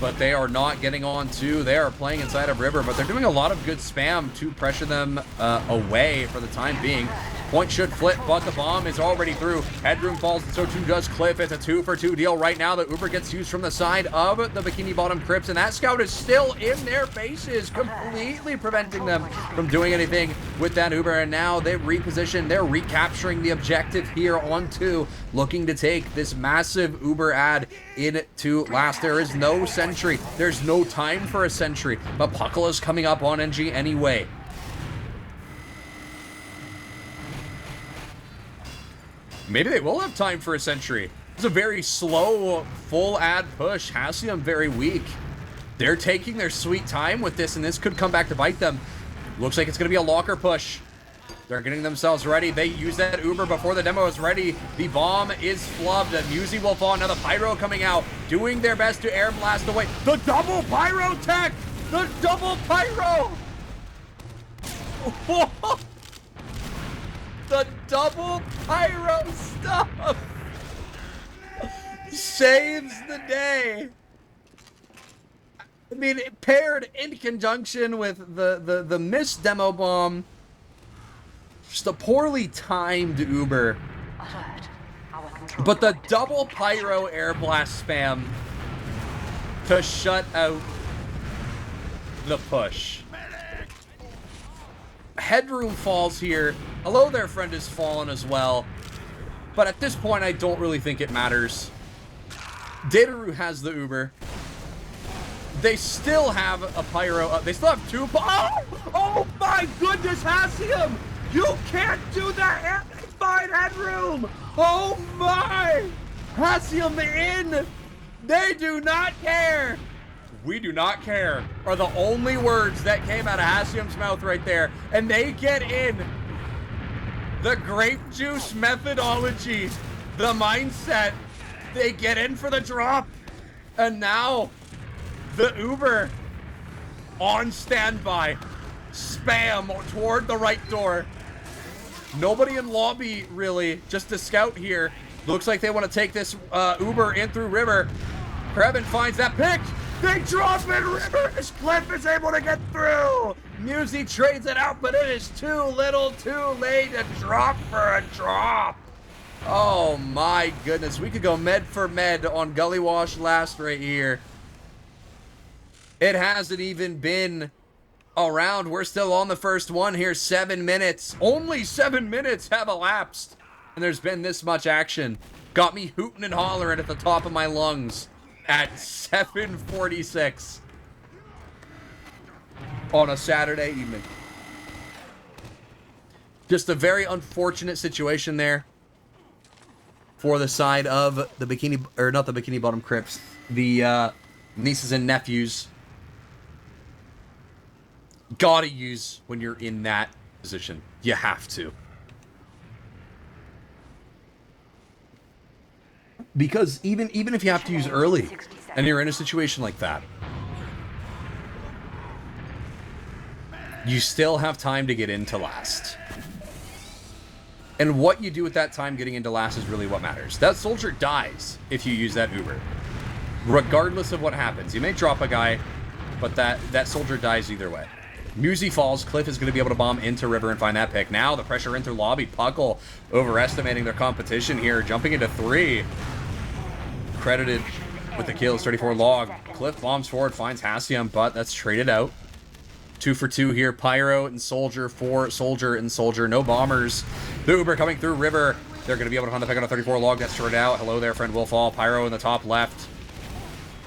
But they are not getting on to. They are playing inside of River, but they're doing a lot of good spam to pressure them away for the time being. Point should flip, but the bomb is already through. Headroom falls, and so too does Cliff. It's a 2-for-2 deal right now. The Uber gets used from the side of the Bikini Bottom Crips, and that scout is still in their faces, completely preventing them from doing anything with that Uber. And now they've repositioned. They're recapturing the objective here on 2, looking to take this massive Uber ad into last. There is no sentry. There's no time for a sentry, but Puckle is coming up on NG anyway. Maybe they will have time for a sentry. It's a very slow, full ad push. Hassium very weak. They're taking their sweet time with this, and this could come back to bite them. Looks like it's going to be a locker push. They're getting themselves ready. They use that Uber before the demo is ready. The bomb is flubbed. And Newbie will fall. Now the Pyro coming out, doing their best to air blast away. The double Pyro tech! The double Pyro! The double Pyro stuff saves the day. I mean, it paired in conjunction with the missed demo bomb. Just a poorly timed Uber. But the double Pyro air blast spam to shut out the push. Headroom falls here. Hello there, friend has fallen as well. But at this point, I don't really think it matters. Dataru has the Uber. They still have a Pyro. They still have two. Oh my goodness, Hassium! You can't do that! Fine headroom! Oh my! Hassium in! They do not care! We do not care are the only words that came out of Hassium's mouth right there. And they get in. The grape juice methodology. The mindset. They get in for the drop. And now the Uber on standby. Spam toward the right door. Nobody in lobby, really. Just a scout here. Looks like they want to take this Uber in through river. Krevin finds that pick. They drop in river. Cliff is able to get through. Newbie trades it out, but it is too little, too late to drop for a drop. Oh my goodness. We could go med for med on Gullywash last right here. It hasn't even been around. We're still on the first one here. 7 minutes. Only 7 minutes have elapsed. And there's been this much action. Got me hooting and hollering at the top of my lungs at 7:46 on a Saturday evening. Just a very unfortunate situation there for the side of the Bikini, or not the Bikini Bottom Crips, the nieces and nephews. Gotta use when you're in that position. You have to. Because even if you have to use early and you're in a situation like that, you still have time to get into last. And what you do with that time getting into last is really what matters. That soldier dies if you use that Uber. Regardless of what happens. You may drop a guy, but that soldier dies either way. Newbie falls. Cliff is going to be able to bomb into river and find that pick. Now the pressure into lobby. Puckle overestimating their competition here. Jumping into 3. Credited with the kills. 34 log. Cliff bombs forward. Finds Hassium, but that's traded out. 2 for 2 here. Pyro and Soldier for Soldier and Soldier. No bombers. The Uber coming through river. They're going to be able to find the pick on a 34 log. That's traded out. Hello there, friend will fall. Pyro in the top left.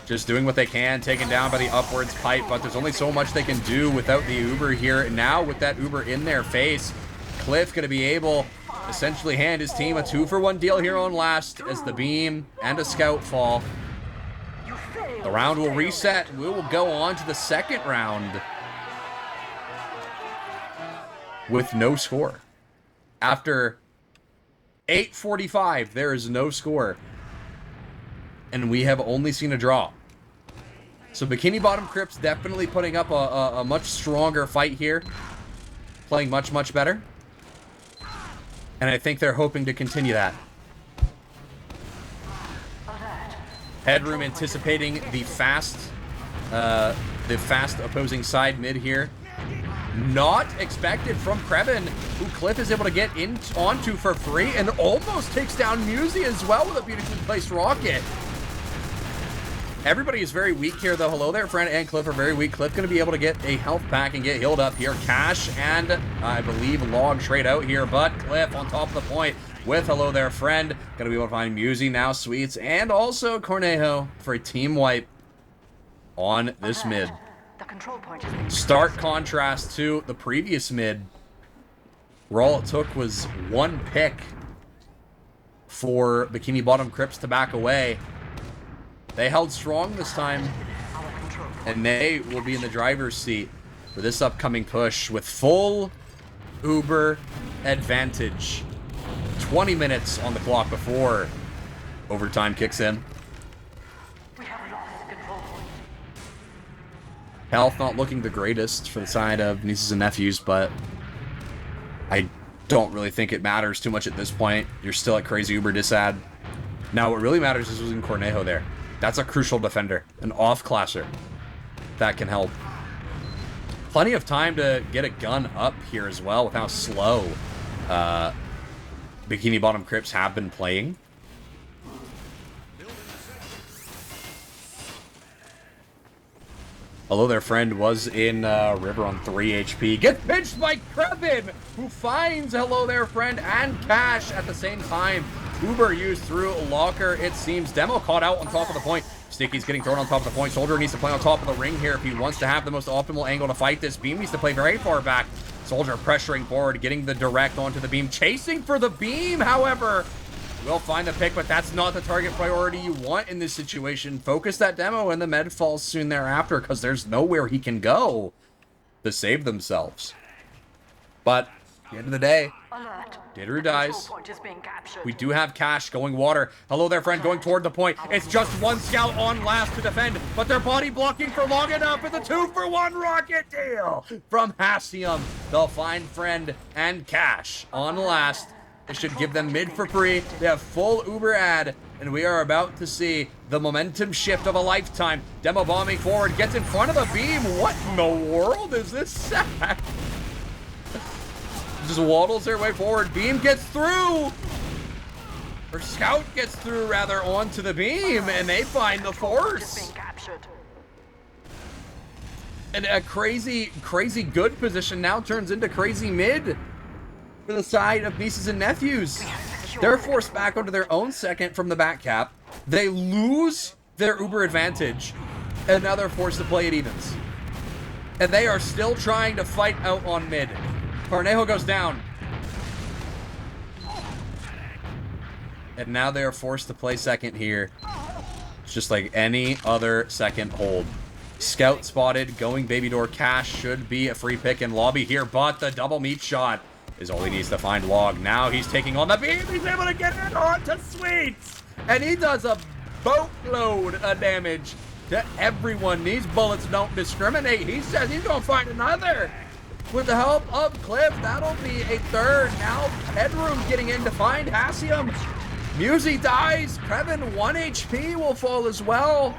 Just doing what they can, taken down by the upwards pipe, but there's only so much they can do without the Uber here. And now with that Uber in their face, Cliff going to be able to essentially hand his team a 2-for-1 deal here on last as the beam and a scout fall. The round will reset. We will go on to the second round with no score. After 8:45, there is no score. And we have only seen a draw. So Bikini Bottom Crips definitely putting up a much stronger fight here. Playing much, much better. And I think they're hoping to continue that. Headroom anticipating the fast opposing side mid here. Not expected from Krevin, who Cliff is able to get onto for free and almost takes down Newbie as well with a beautifully placed rocket. Everybody is very weak here, though. Hello there, friend, and Cliff are very weak. Cliff going to be able to get a health pack and get healed up here. Cash and, I believe, Log trade out here, but Cliff on top of the point with hello there, friend. Going to be able to find Newbie now, Sweets, and also Cornejo for a team wipe on this mid. Stark contrast to the previous mid, where all it took was 1 pick for Bikini Bottom Crips to back away. They held strong this time, and they will be in the driver's seat for this upcoming push with full Uber advantage. 20 minutes on the clock before overtime kicks in. We have lost the control point. Health not looking the greatest for the side of nieces and nephews, but I don't really think it matters too much at this point. You're still at crazy Uber disad. Now what really matters is losing Cornejo there. That's a crucial defender, an off-classer. That can help. Plenty of time to get a gun up here as well with how slow Bikini Bottom Crips have been playing. Although their friend was in River on 3 HP. Gets pinched by Krevin, who finds Hello There Friend and Cash at the same time. Uber used through Locker, it seems. Demo caught out on top of the point. Sticky's getting thrown on top of the point. Soldier needs to play on top of the ring here if he wants to have the most optimal angle to fight this. Beam needs to play very far back. Soldier pressuring forward, getting the direct onto the beam. Chasing for the beam, however. Will find the pick, but that's not the target priority you want in this situation. Focus that demo, and the med falls soon thereafter because there's nowhere he can go to save themselves. But at the end of the day, Alert. Dideru dies. Control point is being captured. We do have Cash going water. Hello there, friend, going toward the point. It's just one scout on last to defend, but they're body blocking for long enough. It's a 2-for-1 rocket deal from Hassium. They'll find friend and Cash on last. It should give them mid for free. They have full Uber ad, and we are about to see the momentum shift of a lifetime. Demo bombing forward, gets in front of the beam. What in the world is this sack? Just waddles their way forward. Beam gets through. Or Scout gets through, rather, onto the beam, and they find the force. And a crazy, crazy good position now turns into crazy mid for the side of nieces and nephews. They're forced back onto their own second from the back cap. They lose their Uber advantage, and now they're forced to play it evens. And they are still trying to fight out on mid. Cornejo goes down. And now they are forced to play second here. It's just like any other second hold. Scout spotted, going baby door. Cash should be a free pick in lobby here, but the double meat shot is all he needs to find Log. Now he's taking on the beam. He's able to get it onto Sweets. And he does a boatload of damage to everyone. These bullets don't discriminate. He says he's going to find another. With the help of Cliff, that'll be a third. Now Headroom getting in to find Hassium. Musi dies. Krevin, 1 HP will fall as well.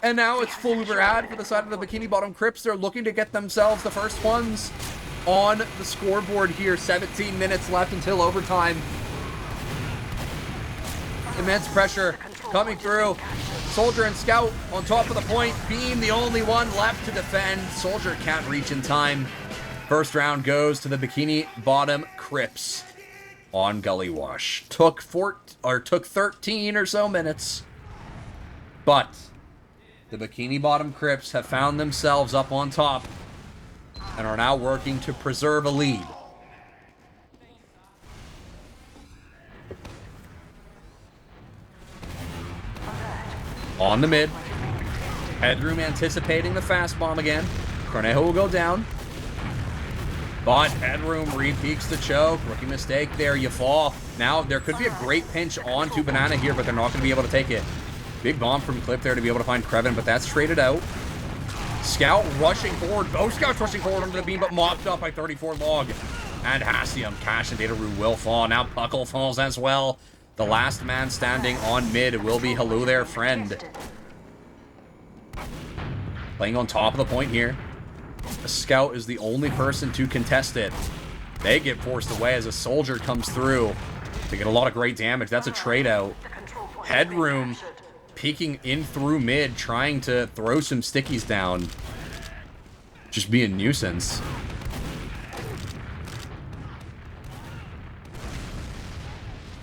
And now it's full Uber ad for the side of the Bikini Bottom Crips. They're looking to get themselves the first ones on the scoreboard here. 17 minutes left until overtime. Immense pressure coming through. Soldier and Scout on top of the point. Beam, the only one left to defend. Soldier can't reach in time. First round goes to the Bikini Bottom Crips on Gullywash. Took 13 or so minutes. But the Bikini Bottom Crips have found themselves up on top and are now working to preserve a lead. On the mid. Headroom anticipating the fast bomb again. Cornejo will go down. But Headroom re-peaks the choke. Rookie mistake there. You fall. Now, there could be a great pinch onto Banana here, but they're not going to be able to take it. Big bomb from Clip there to be able to find Krevin, but that's traded out. Scout rushing forward. Both Scouts rushing forward under the beam, but mopped up by 34 Log. And Hassium, Cash, and Dideru will fall. Now Puckle falls as well. The last man standing on mid will be Hello There Friend. Playing on top of the point here. The Scout is the only person to contest it. They get forced away as a Soldier comes through. They get a lot of great damage. That's a trade out. Headroom peeking in through mid, trying to throw some stickies down. Just be a nuisance.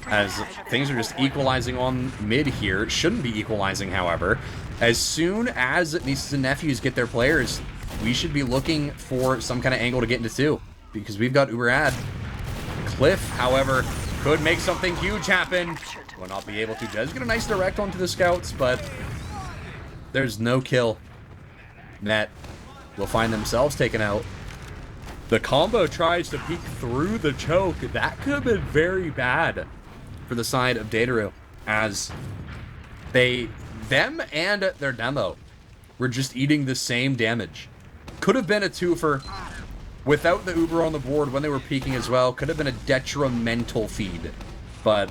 As things are just equalizing on mid here. Shouldn't be equalizing, however. As soon as nieces and nephews get their players, we should be looking for some kind of angle to get into two, because we've got Uber ad. Cliff, however, could make something huge happen. Will not be able to. Does get a nice direct onto the Scouts, but there's no kill net will find themselves taken out. The combo tries to peek through the choke. That could have been very bad for the side of Dataru, as them and their demo were just eating the same damage. Could have been a twofer without the Uber on the board when they were peeking as well. Could have been a detrimental feed, but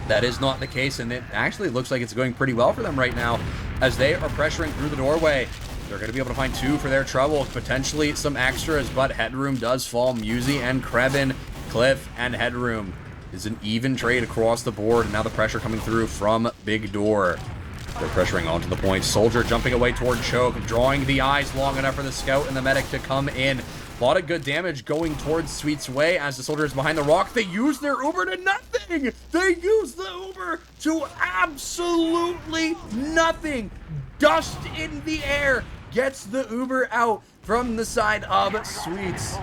that is not the case, and it actually looks like it's going pretty well for them right now as they are pressuring through the doorway. They're going to be able to find 2 for their trouble, potentially some extras, but Headroom does fall. Musi and Krebin, Cliff and Headroom is an even trade across the board, and now the pressure coming through from Big Door. They're pressuring onto the point. Soldier jumping away toward Choke, drawing the eyes long enough for the Scout and the Medic to come in. A lot of good damage going towards Sweet's way as the Soldier is behind the rock. They use their Uber to nothing! They use the Uber to absolutely nothing! Dust in the air gets the Uber out from the side of Sweets.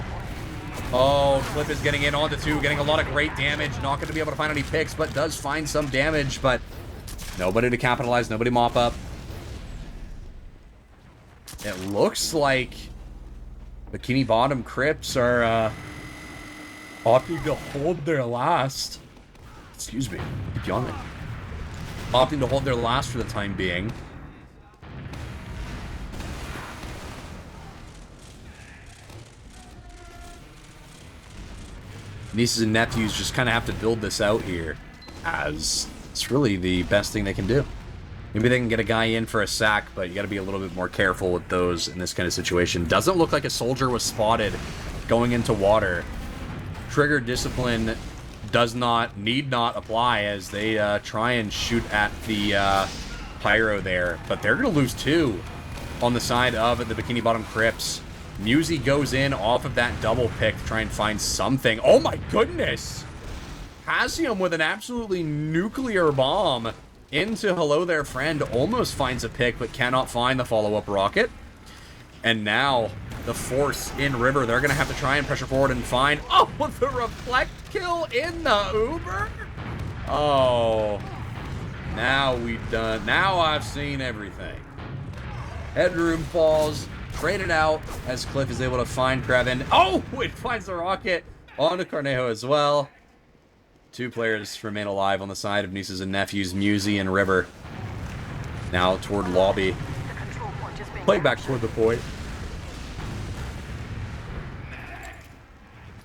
Oh, Cliff is getting in onto 2, getting a lot of great damage. Not going to be able to find any picks, but does find some damage, but nobody to capitalize, nobody mop up. It looks like Bikini Bottom Crips are opting to hold their last. Excuse me, keep yawning. Opting to hold their last for the time being. Nieces and nephews just kind of have to build this out here, as it's really the best thing they can do. Maybe they can get a guy in for a sack, but you got to be a little bit more careful with those in this kind of situation. Doesn't look like a soldier was spotted going into water. Trigger discipline need not apply as they try and shoot at the pyro there, but they're going to lose 2 on the side of the Bikini Bottom Crips. Musi goes in off of that double pick to try and find something. Oh my goodness! Hasium with an absolutely nuclear bomb into Hello There Friend. Almost finds a pick, but cannot find the follow-up rocket. And now, the Force in River. They're going to have to try and pressure forward and find... Oh, the reflect kill in the Uber? Oh. Now we've done... Now I've seen everything. Headroom falls. Traded out as Cliff is able to find Krevin. Oh, it finds the rocket onto Cornejo as well. 2 players remain alive on the side of Nieces and Nephews, Musi and River. Now toward lobby. Play back toward the point.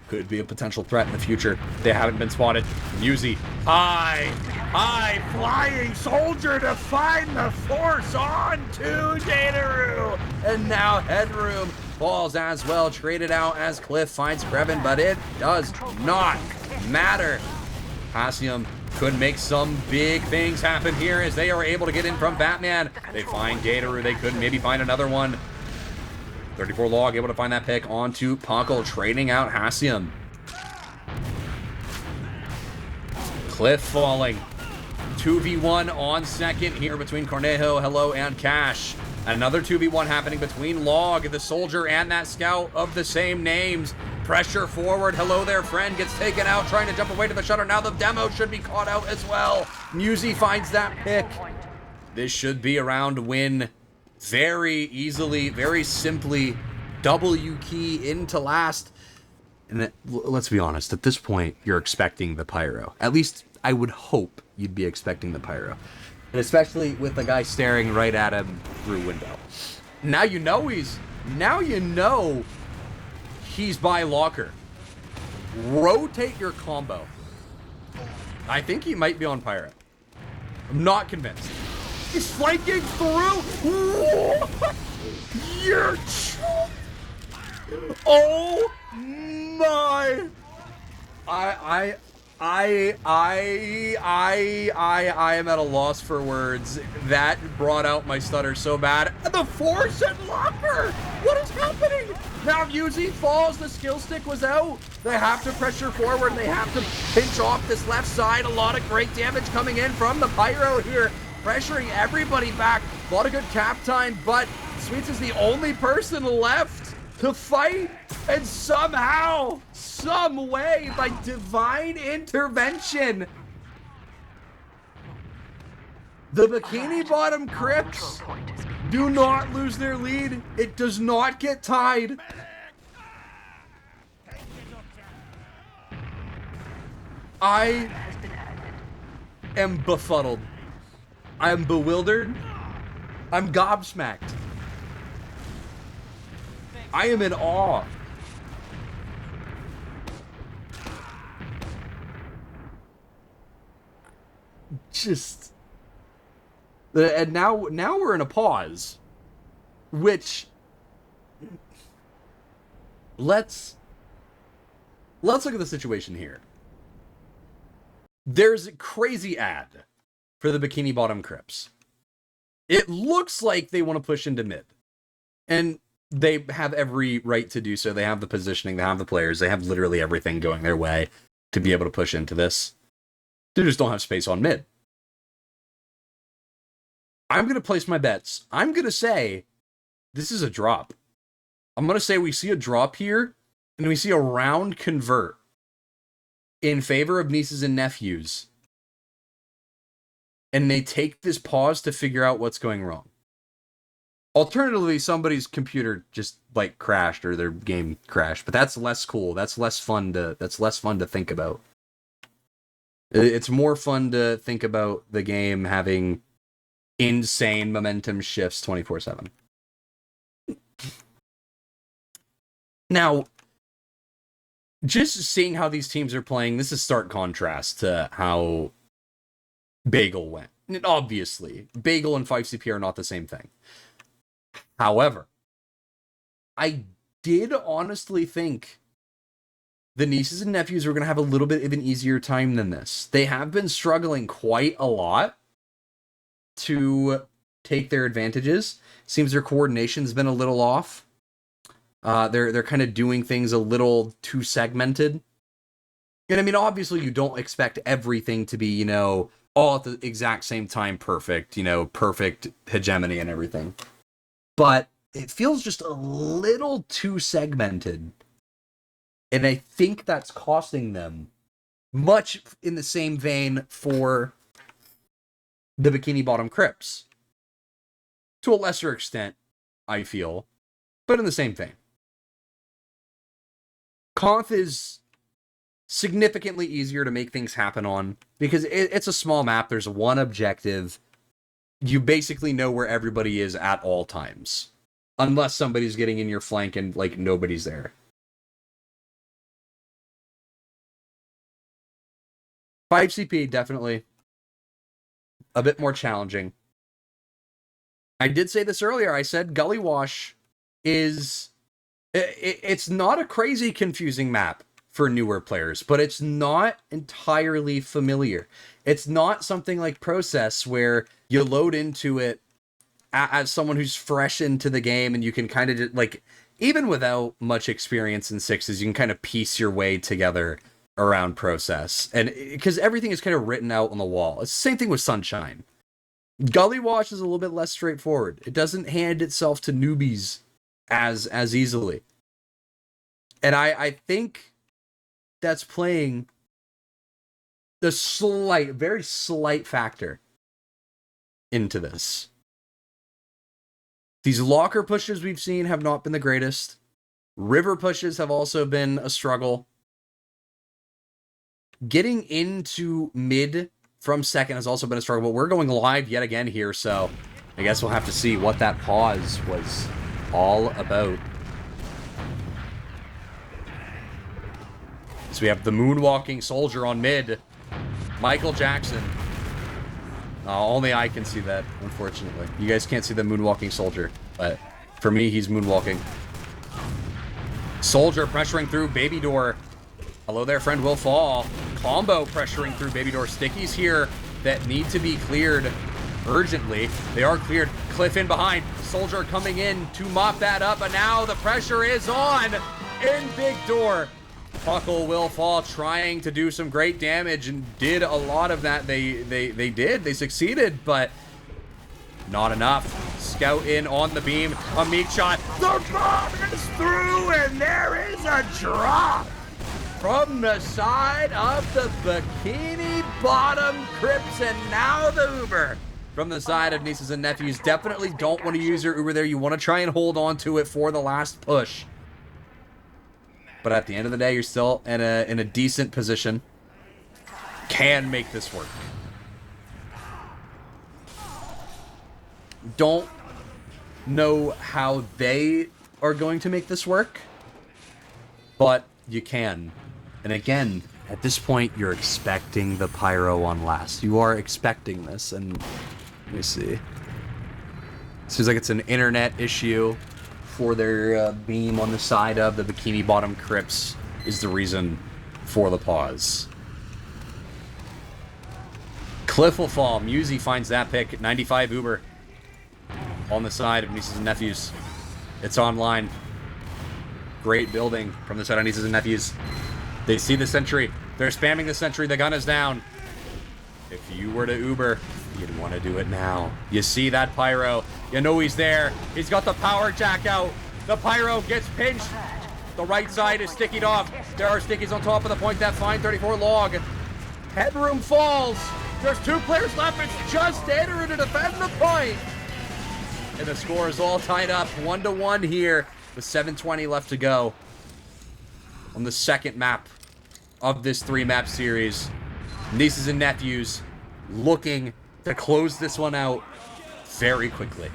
Could be a potential threat in the future. They haven't been spotted. Musi, high flying soldier to find the Force on to Dataru. And now Headroom falls as well, traded out as Cliff finds Krevin, but it does not matter. Hasium could make some big things happen here as they are able to get in from Batman. They find Dataru, they could maybe find another one. 34 log able to find that pick onto Puckle, trading out Hasium. Cliff falling. 2v1 on second here between Cornejo, Hello, and Cash. Another 2v1 happening between Log, the Soldier, and that Scout of the same names. Pressure forward. Hello There Friend gets taken out, trying to jump away to the shutter. Now the demo should be caught out as well. Musi finds that pick. This should be a round win. Very easily, very simply, W key into last. And let's be honest, at this point, you're expecting the pyro. At least I would hope you'd be expecting the pyro. And especially with the guy staring right at him through window. Now you know he's by locker. Rotate your combo. I think he might be on pyro. I'm not convinced. He's flanking through. You're... Oh my! I am at a loss for words. That brought out my stutter so bad. The Force and locker. What is happening? Now Musi falls. The skill stick was out. They have to pressure forward. They have to pinch off this left side. A lot of great damage coming in from the pyro here, pressuring everybody back. A lot of good cap time, but Sweets is the only person left to fight, and somehow, some way, by divine intervention, the Bikini Bottom Crips Do not lose their lead. It does not get tied. I am befuddled. I am bewildered. I'm gobsmacked. I am in awe. Just... And now we're in a pause. Which... Let's look at the situation here. There's a crazy ad for the Bikini Bottom Crips. It looks like they want to push into mid. And they have every right to do so. They have the positioning, they have the players, they have literally everything going their way to be able to push into this. They just don't have space on mid. I'm going to place my bets. I'm going to say this is a drop. I'm going to say we see a drop here, and we see a round convert in favor of nieces and nephews. And they take this pause to figure out what's going wrong. Alternatively, somebody's computer just like crashed or their game crashed, but that's less cool. That's less fun to think about. It's more fun to think about the game having insane momentum shifts 24/7. Now, just seeing how these teams are playing, this is stark contrast to how Bagel went. And obviously, Bagel and 5CP are not the same thing. However, I did honestly think the nieces and nephews were going to have a little bit of an easier time than this. They have been struggling quite a lot to take their advantages. Seems their coordination's been a little off. They're kind of doing things a little too segmented. And I mean, obviously you don't expect everything to be, all at the exact same time perfect, perfect hegemony and everything. But it feels just a little too segmented. And I think that's costing them, much in the same vein for the Bikini Bottom Crips. To a lesser extent, I feel, but in the same vein. Conth is significantly easier to make things happen on because it's a small map. There's one objective. You basically know where everybody is at all times. Unless somebody's getting in your flank and, nobody's there. 5CP, definitely a bit more challenging. I did say this earlier. I said Gullywash is... It's not a crazy confusing map for newer players, but it's not entirely familiar. It's not something like Process where you load into it as someone who's fresh into the game and you can kind of even without much experience in sixes, you can kind of piece your way together around Process. And because everything is kind of written out on the wall. It's the same thing with Sunshine. Gullywash is a little bit less straightforward. It doesn't hand itself to newbies as easily. And I think that's playing the very slight factor into this. These locker pushes we've seen have not been the greatest. River pushes have also been a struggle. Getting into mid from second has also been a struggle, but we're going live yet again here, so I guess we'll have to see what that pause was all about. So we have the moonwalking soldier on mid. Michael Jackson. Only I can see that, unfortunately. You guys can't see the moonwalking soldier, but for me, he's moonwalking. Soldier pressuring through baby door. Hello there, friend will fall. Combo pressuring through baby door. Stickies here that need to be cleared urgently. They are cleared. Cliff in behind. Soldier coming in to mop that up, and now the pressure is on in big door. Puckle will fall, trying to do some great damage, and did a lot of that. They succeeded, but not enough. Scout in on the beam, a meat shot. The bomb is through, and there is a drop from the side of the Bikini Bottom Crips, and now the Uber from the side of nieces and nephews. Definitely don't want to use your Uber there. You want to try and hold on to it for the last push. But at the end of the day, you're still in a decent position. Can make this work. Don't know how they are going to make this work, but you can. And again, at this point, you're expecting the pyro on last. You are expecting this, and let me see. Seems like it's an internet issue for their beam on the side of the Bikini Bottom Crips is the reason for the pause. Cliff will fall. Musey finds that pick. 95 Uber on the side of nieces and nephews. It's online. Great building from the side of nieces and nephews. They see the sentry. They're spamming the sentry. The gun is down. If you were to Uber, you'd want to do it now. You see that pyro. You know he's there. He's got the power jack out. The pyro gets pinched. The right side is stickied off. There are stickies on top of the point. That fine 34 log. Headroom falls. There's 2 players left. It's just Dateru to defend the point. And the score is all tied up 1-1 here with 7:20 left to go on the second map of this 3-map series. Nieces and nephews looking to close this one out very quickly.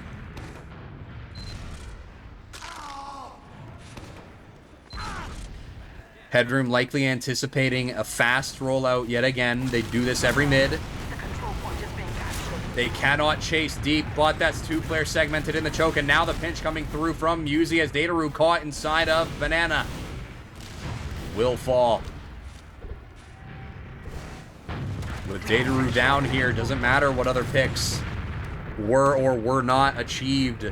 Headroom likely anticipating a fast rollout yet again. They do this every mid. They cannot chase deep, but that's 2 players segmented in the choke, and now the pinch coming through from Musey as Dateru caught inside of Banana. Will fall. With Dateru down here, doesn't matter what other picks were or were not achieved.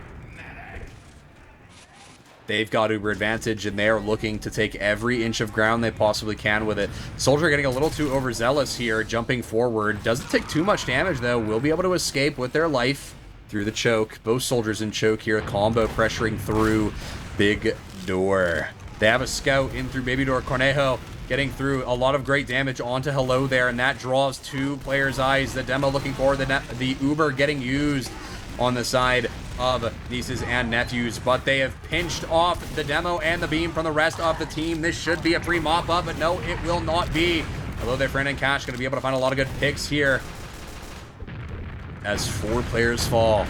They've got Uber advantage, and they're looking to take every inch of ground they possibly can with it. Soldier getting a little too overzealous here, jumping forward. Doesn't take too much damage, though. Will be able to escape with their life through the choke. Both soldiers in choke here. Combo pressuring through big door. They have a scout in through baby door. Cornejo getting through a lot of great damage onto Hello there, and that draws 2 players' eyes. The demo looking forward. The Uber getting used on the side of nieces and nephews, but they have pinched off the demo and the beam from the rest of the team. This should be a free mop up, but no, it will not be. Hello there, friend and Cash, going to be able to find a lot of good picks here as 4 players fall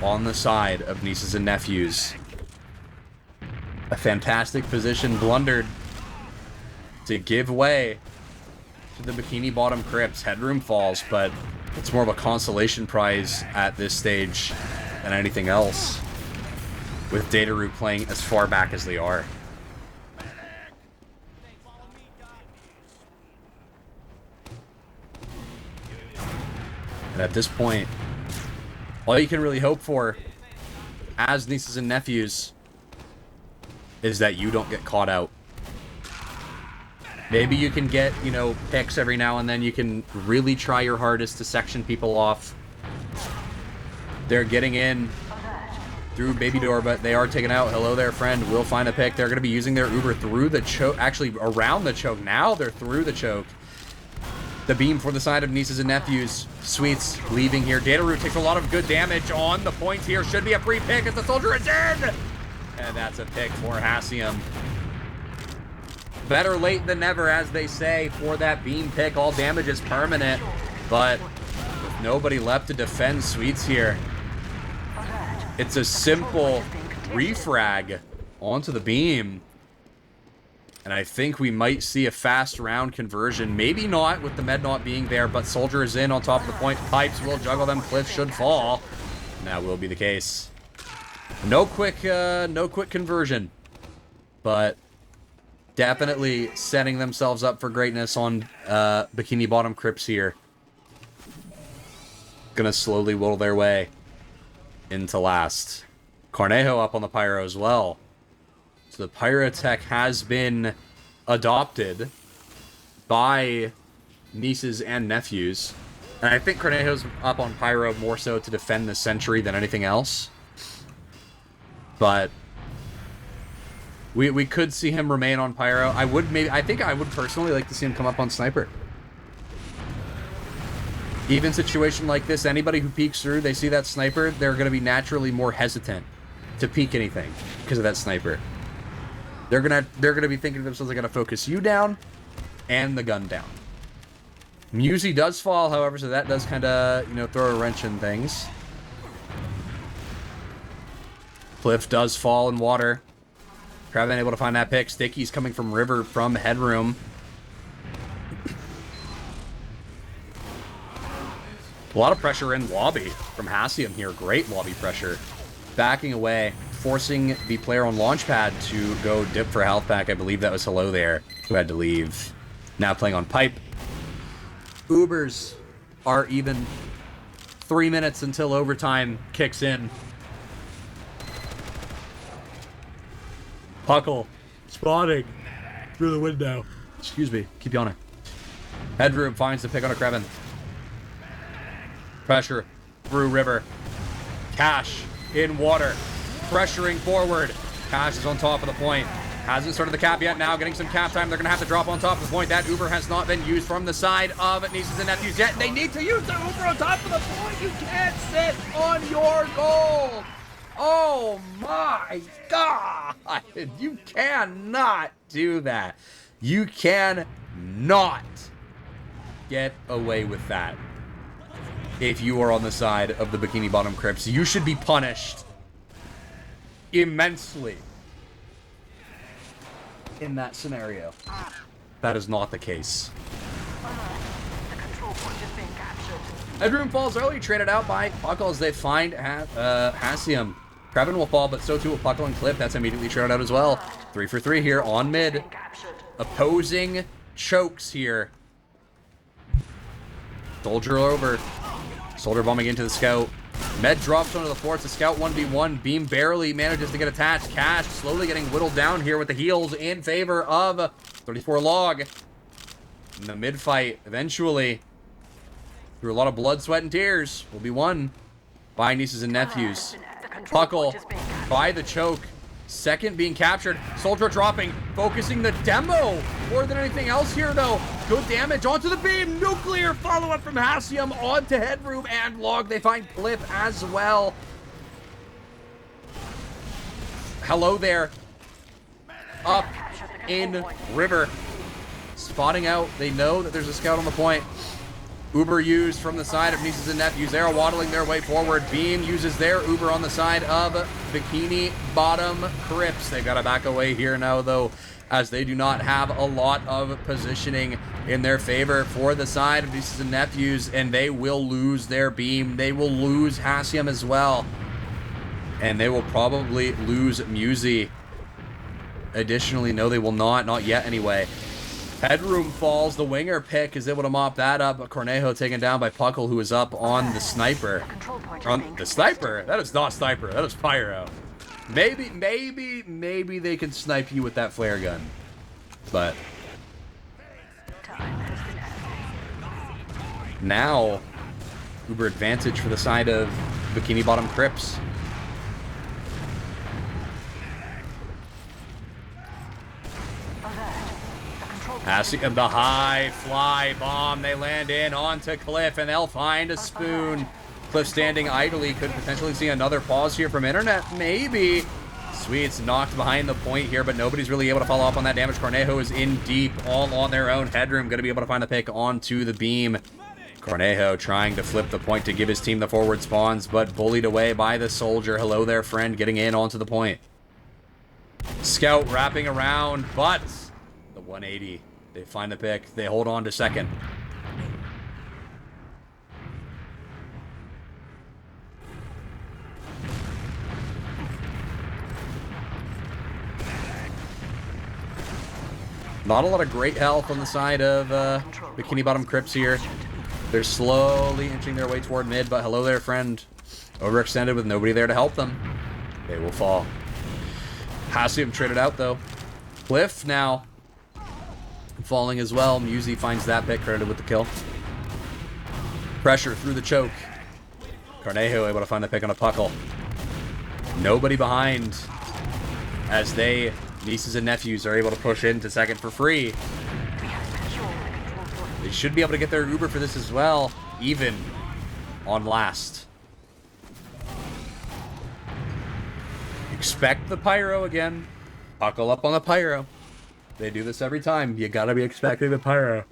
on the side of nieces and nephews. A fantastic position blundered to give way to the Bikini Bottom Crips. Headroom falls, but it's more of a consolation prize at this stage than anything else, with Dateru playing as far back as they are. And at this point, all you can really hope for as nieces and nephews is that you don't get caught out. Maybe you can get, you know, picks every now and then. You can really try your hardest to section people off. They're getting in through baby door, but they are taken out. Hello there, friend. Will find a pick. They're going to be using their Uber through the choke. Actually, around the choke. Now they're through the choke. The beam for the side of nieces and nephews. Sweets leaving here. Dateru takes a lot of good damage on the point here. Should be a free pick as the soldier is in. And that's a pick for Hassium. Better late than never, as they say, for that beam pick. All damage is permanent, but with nobody left to defend Sweets here, it's a simple refrag onto the beam. And I think we might see a fast round conversion. Maybe not with the med not being there, but Soldier is in on top of the point. Pipes will juggle them. Cliff should fall. And that will be the case. No quick conversion, but definitely setting themselves up for greatness on Bikini Bottom Crips here. Gonna slowly whittle their way into last. Cornejo up on the pyro as well. So the pyrotech has been adopted by nieces and nephews. And I think Cornejo's up on pyro more so to defend the sentry than anything else. But we could see him remain on pyro. I think I would personally like to see him come up on sniper. Even situation like this, anybody who peeks through, they see that sniper, they're going to be naturally more hesitant to peek anything because of that sniper. They're gonna be thinking to themselves, I gotta focus you down and the gun down. Musey does fall, however, so that does kind of, you know, throw a wrench in things. Cliff does fall in water. Trev able to find that pick. Sticky's coming from river from headroom. A lot of pressure in lobby from Hassium here. Great lobby pressure. Backing away, forcing the player on launchpad to go dip for a health pack. I believe that was Hello there who had to leave. Now playing on pipe. Ubers are even 3 minutes until overtime kicks in. Puckle spawning through the window. Excuse me, keep yawning. Headroom finds the pick on a Kraven. Pressure through river. Cash in water. Pressuring forward. Cash is on top of the point. Hasn't started the cap yet. Now getting some cap time. They're going to have to drop on top of the point. That Uber has not been used from the side of Nieces and Nephews yet. They need to use the Uber on top of the point. You can't sit on your goal. Oh my God. You cannot do that. You cannot get away with that. If you are on the side of the Bikini Bottom Crips, you should be punished immensely in that scenario. That is not the case. The control point is being captured. Headroom falls early, traded out by Puckle as they find Hassium. Kraven will fall, but so too will Puckle and Clip. That's immediately traded out as well. 3 for 3 here on mid. Being captured. Opposing chokes here. Soldier over. Soldier bombing into the scout. Med drops onto the floor. It's a scout 1v1. Beam barely manages to get attached. Cash slowly getting whittled down here with the heals in favor of 34 log. In the mid fight, eventually, through a lot of blood, sweat, and tears, will be won by Nieces and Nephews. The control Puckle point is being captured. by the choke. Second being captured. Soldier dropping. Focusing the demo more than anything else here, though. Good damage onto the beam. Nuclear follow-up from Hassium onto Headroom and Log. They find Clip as well. Hello there. Up in river. Spotting out. They know that there's a scout on the point. Uber used from the side of Nieces and Nephews. They're waddling their way forward. Beam uses their Uber on the side of Bikini Bottom Crips. They gotta back away here now, though, as they do not have a lot of positioning in their favor for the side of Nieces and Nephews, and they will lose their beam. They will lose Hassium as well. And they will probably lose Musey. Additionally, no, they will not. Not yet, anyway. Headroom falls. The winger pick is able to mop that up. But Cornejo taken down by Puckle, who is up on the sniper. The control point is On being the sniper? That is not sniper. That is pyro. Maybe they can snipe you with that flare gun. But time has been added. now, Uber advantage for the side of Bikini Bottom Crips. Hassium, the high fly bomb. They land in onto Cliff, and they'll find a spoon. Cliff standing idly. Could potentially see another pause here from Internet. Maybe. Sweet's knocked behind the point here, but nobody's really able to follow up on that damage. Cornejo is in deep, all on their own. Headroom going to be able to find the pick onto the beam. Cornejo trying to flip the point to give his team the forward spawns, but bullied away by the soldier. Hello there, friend, getting in onto the point. Scout wrapping around, but the 180. They find the pick. They hold on to second. Not a lot of great health on the side of Bikini Bottom Crips here. They're slowly inching their way toward mid, but hello there, friend. Overextended with nobody there to help them. They will fall. Hassium traded out, though. Cliff now falling as well. Musey finds that pick, credited with the kill. Pressure through the choke. Cornejo able to find the pick on a Puckle. Nobody behind as they, Nieces and Nephews, are able to push into second for free. They should be able to get their Uber for this as well. even on last. Expect the pyro again. Buckle up on the pyro. They do this every time. You gotta be expecting the pyro.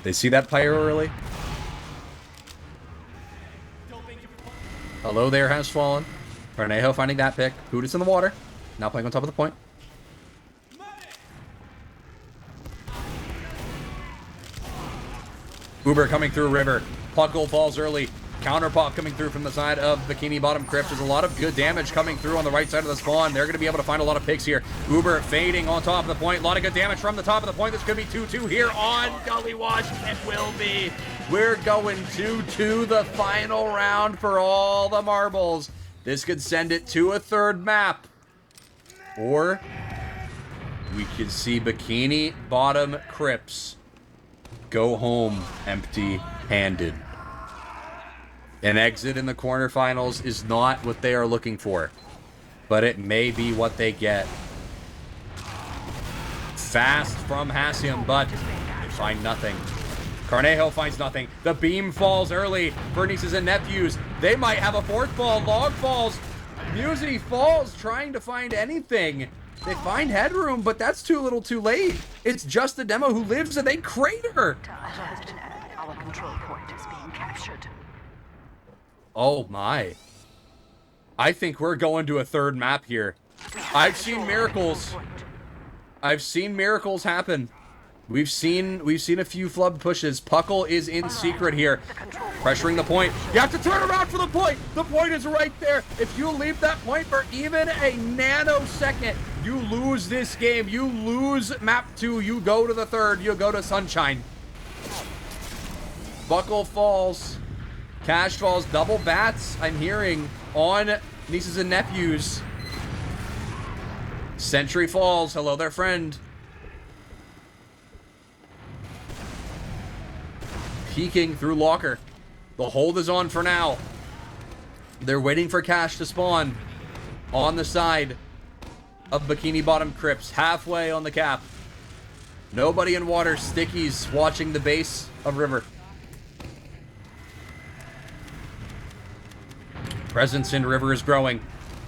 They see that pyro early. Hello there has fallen. Cornejo finding that pick. Pudis in the water. Now playing on top of the point. Uber coming through river. Puckle falls early. Counter pop coming through from the side of Bikini bottom Crips. There's a lot of good damage coming through on the right side of the spawn. They're going to be able to find a lot of picks here. Uber fading on top of the point. A lot of good damage from the top of the point. This could be 2-2 here on Gullywash. It will be. We're going 2-2 the final round for all the marbles. This could send it to a third map. Or we could see Bikini bottom Crips go home empty-handed. An exit in the quarterfinals is not what they are looking for, but it may be what they get. Fast from Hassium, but they find nothing. Cornejo finds nothing. The beam falls early for Nieces and Nephews. They might have a fourth ball. Log falls. Musity falls, trying to find anything. They find headroom, but that's too little too late. It's just the demo who lives and they crater. Our control point is being captured. Oh my. I think we're going to a third map here. I've seen miracles. I've seen miracles happen. We've seen a few flub pushes. Puckle is in secret here. Pressuring the point. You have to turn around for the point. The point is right there. If you leave that point for even a nanosecond, you lose this game. You lose map 2. You go to the third. You go to Sunshine. Buckle falls. Cash falls. Double bats, I'm hearing, on Nieces and Nephews. Sentry falls. Hello there, friend. Peeking through locker. The hold is on for now. They're waiting for Cash to spawn on the side of Bikini bottom Crips, halfway on the cap. Nobody in water. Stickies watching the base of river. Presence in river is growing.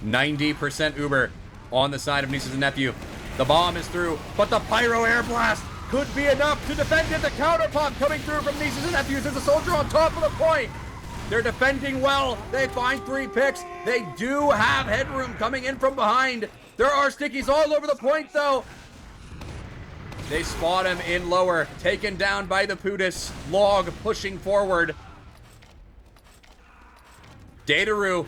90% Uber on the side of Nieces and Nephew. The bomb is through, but the pyro air blast could be enough to defend it. The counter pump coming through from Nieces and Nephews. There's a soldier on top of the point. They're defending well. They find 3 picks. They do have headroom coming in from behind. There are stickies all over the point, though. They spot him in lower. Taken down by the Pudis. Log pushing forward. Dataru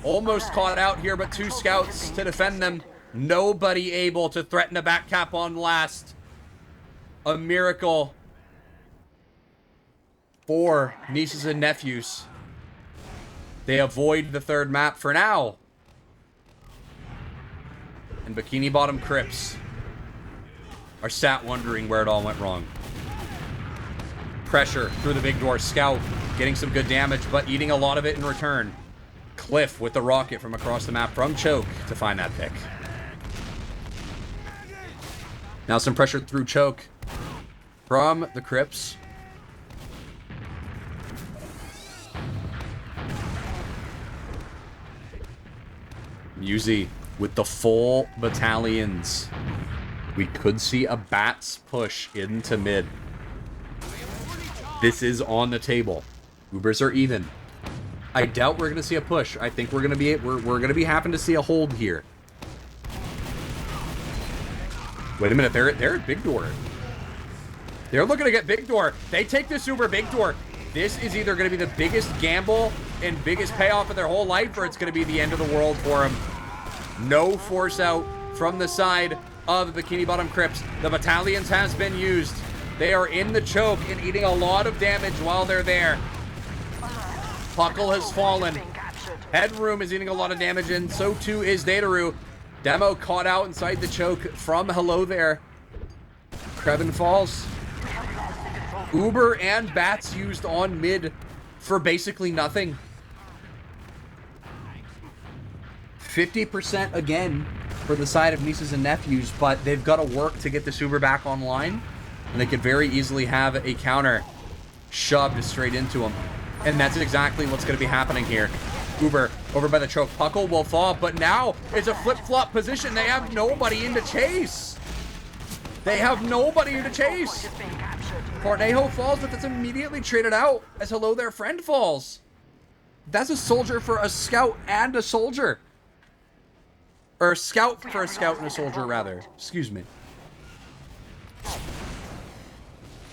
almost caught out here, but 2 scouts to defend them. Nobody able to threaten a back cap on last. A miracle for Nieces and Nephews. They avoid the third map for now. And Bikini bottom Crips are sat wondering where it all went wrong. Pressure through the big door. Scout getting some good damage, but eating a lot of it in return. Cliff with the rocket from across the map from Choke to find that pick. Now some pressure through Choke from the Crips. Musi with the full battalions. We could see a bats push into mid. This is on the table. Ubers are even. I doubt we're gonna see a push. I think we're gonna be having to see a hold here. Wait a minute, they're at big door. They're looking to get big door. They take this Uber big door. This is either gonna be the biggest gamble and biggest payoff of their whole life, or it's gonna be the end of the world for them. No force out from the side of the Bikini bottom Crips. The battalions has been used. They are in the choke and eating a lot of damage while they're there. Puckle has fallen. Headroom is eating a lot of damage, and so too is Dataru. Demo caught out inside the choke from Hello There. Krevin falls. Uber and bats used on mid for basically nothing. 50% again for the side of Nieces and Nephews, but they've got to work to get this Uber back online, and they could very easily have a counter shoved straight into them. And that's exactly what's going to be happening here. Uber over by the choke. Puckle will fall, but now it's a flip-flop position. They have nobody in to chase. They have nobody in to chase. Cornejo falls, but that's immediately traded out as Hello There Friend falls. That's a soldier for a scout and a soldier. Or a scout for a scout and a soldier, rather. Excuse me.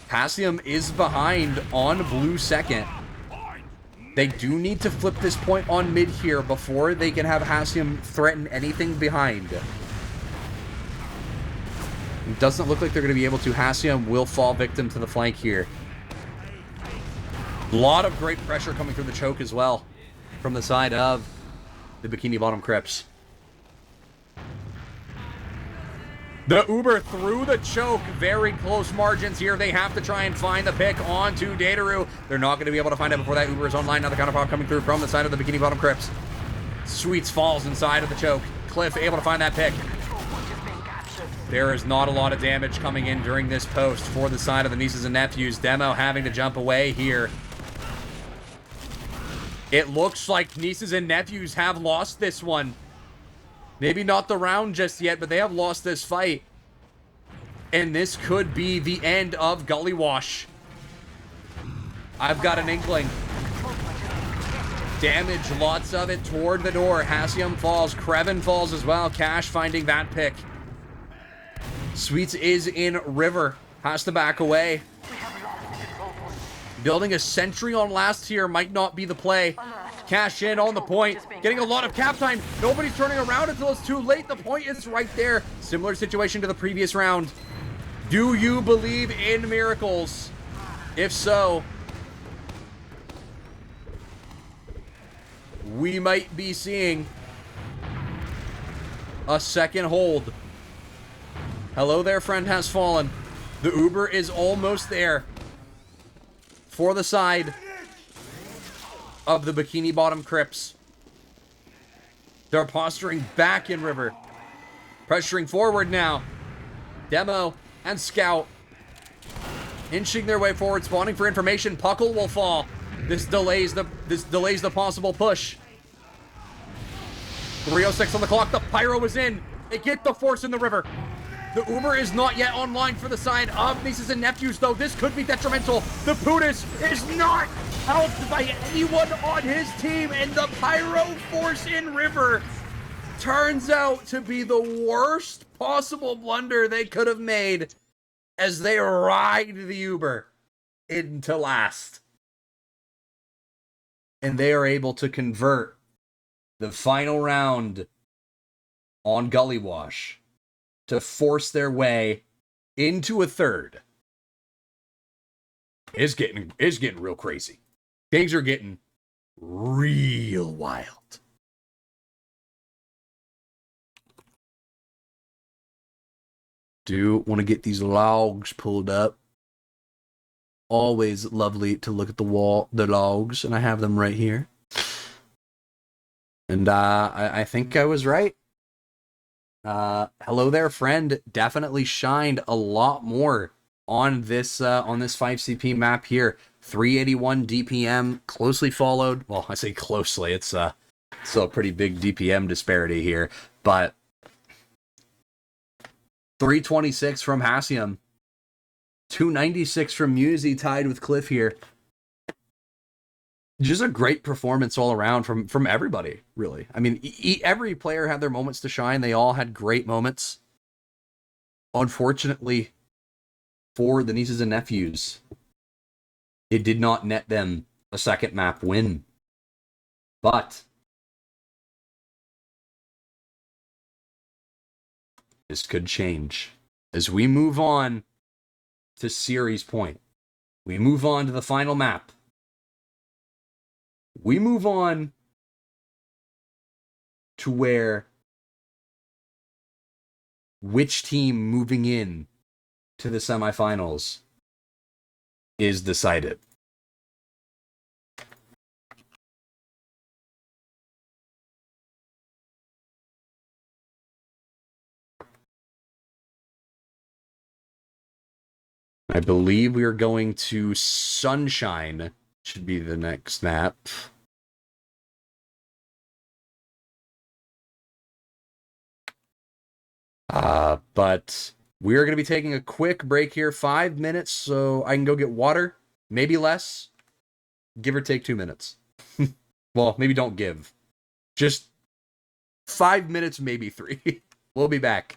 Hassium is behind on blue second. They do need to flip this point on mid here before they can have Hassium threaten anything behind. It doesn't look like they're going to be able to. Hassium will fall victim to the flank here. A lot of great pressure coming through the choke as well from the side of the Bikini Bottom Crips. The Uber through the choke. Very close margins here. They have to try and find the pick onto Dataru. They're not going to be able to find it before that Uber is online. Now the counterpop coming through from the side of the Bikini Bottom Crips. Sweets falls inside of the choke. Cliff able to find that pick. There is not a lot of damage coming in during this post for the side of the Nieces and Nephews. Demo having to jump away here. It looks like Nieces and Nephews have lost this one. Maybe not the round just yet, but they have lost this fight. And this could be the end of Gullywash. I've got an inkling. Damage, lots of it toward the door. Hassium falls. Krevin falls as well. Cash finding that pick. Sweets is in river. Has to back away. Building a sentry on last here might not be the play. Cash in on the point. Getting a lot of cap time. Nobody's turning around until it's too late. The point is right there. Similar situation to the previous round. Do you believe in miracles? If so, we might be seeing a second hold. Hello There Friend has fallen. The Uber is almost there for the side of the Bikini Bottom Crips. They're posturing back in river. Pressuring forward now. Demo and Scout inching their way forward, spawning for information. Puckle will fall. This delays the possible push. 3:06 on the clock. The Pyro is in. They get the force in the river. The Uber is not yet online for the side of Nieces and Nephews, though. This could be detrimental. The Putis is not helped by anyone on his team, and the Pyro force in river turns out to be the worst possible blunder they could have made as they ride the Uber into last. And they are able to convert the final round on Gullywash to force their way into a third. It's getting real crazy. Things are getting real wild. Do want to get these logs pulled up. Always lovely to look at the logs, and I have them right here. And I think I was right. Hello There Friend definitely shined a lot more on this 5CP map here. 381 DPM, closely followed. Well, I say closely. It's still a pretty big DPM disparity here, but 326 from Hassium, 296 from Musi, tied with Cliff here. Just a great performance all around from everybody, really. I mean, every player had their moments to shine. They all had great moments. Unfortunately, for the Nieces and Nephews, it did not net them a second map win. But this could change as we move on to series point. We move on to the final map. We move on to where which team moving in to the semifinals is decided. I believe we are going to Sunshine. Should be the next map. But we're going to be taking a quick break here, 5 minutes, so I can go get water, maybe less, give or take 2 minutes. Well, maybe don't give. Just 5 minutes, maybe 3. We'll be back.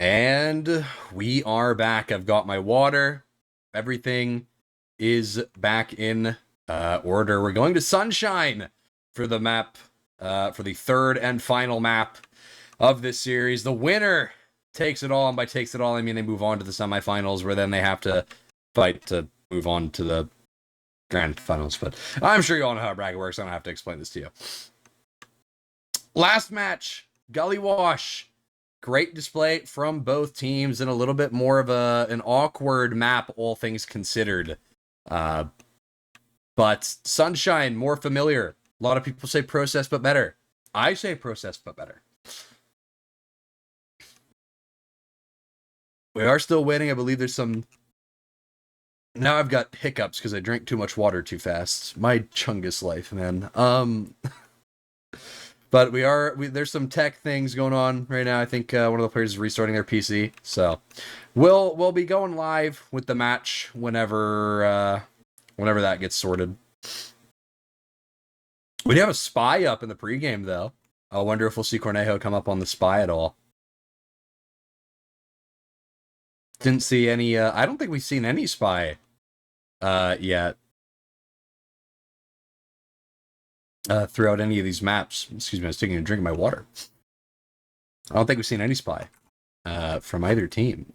And we are back. I've got my water. Everything is back in order. We're going to Sunshine for the map, for the third and final map of this series. The winner takes it all, and by takes it all, I mean they move on to the semifinals, where then they have to fight to move on to the grand finals. But I'm sure you all know how bracket works. I don't have to explain this to you. Last match, Gullywash. Great display from both teams, and a little bit more of an awkward map, all things considered. But Sunshine, more familiar. A lot of people say process but better. I say process but better. We are still waiting. I believe there's some... Now I've got hiccups because I drank too much water too fast. My chungus life, man. But there's some tech things going on right now. I think one of the players is restarting their PC. So we'll be going live with the match whenever that gets sorted. We do have a spy up in the pregame, though. I wonder if we'll see Cornejo come up on the spy at all. Didn't see any... I don't think we've seen any spy yet. Throughout any of these maps. Excuse me, I was taking a drink of my water. I don't think we've seen any spy from either team.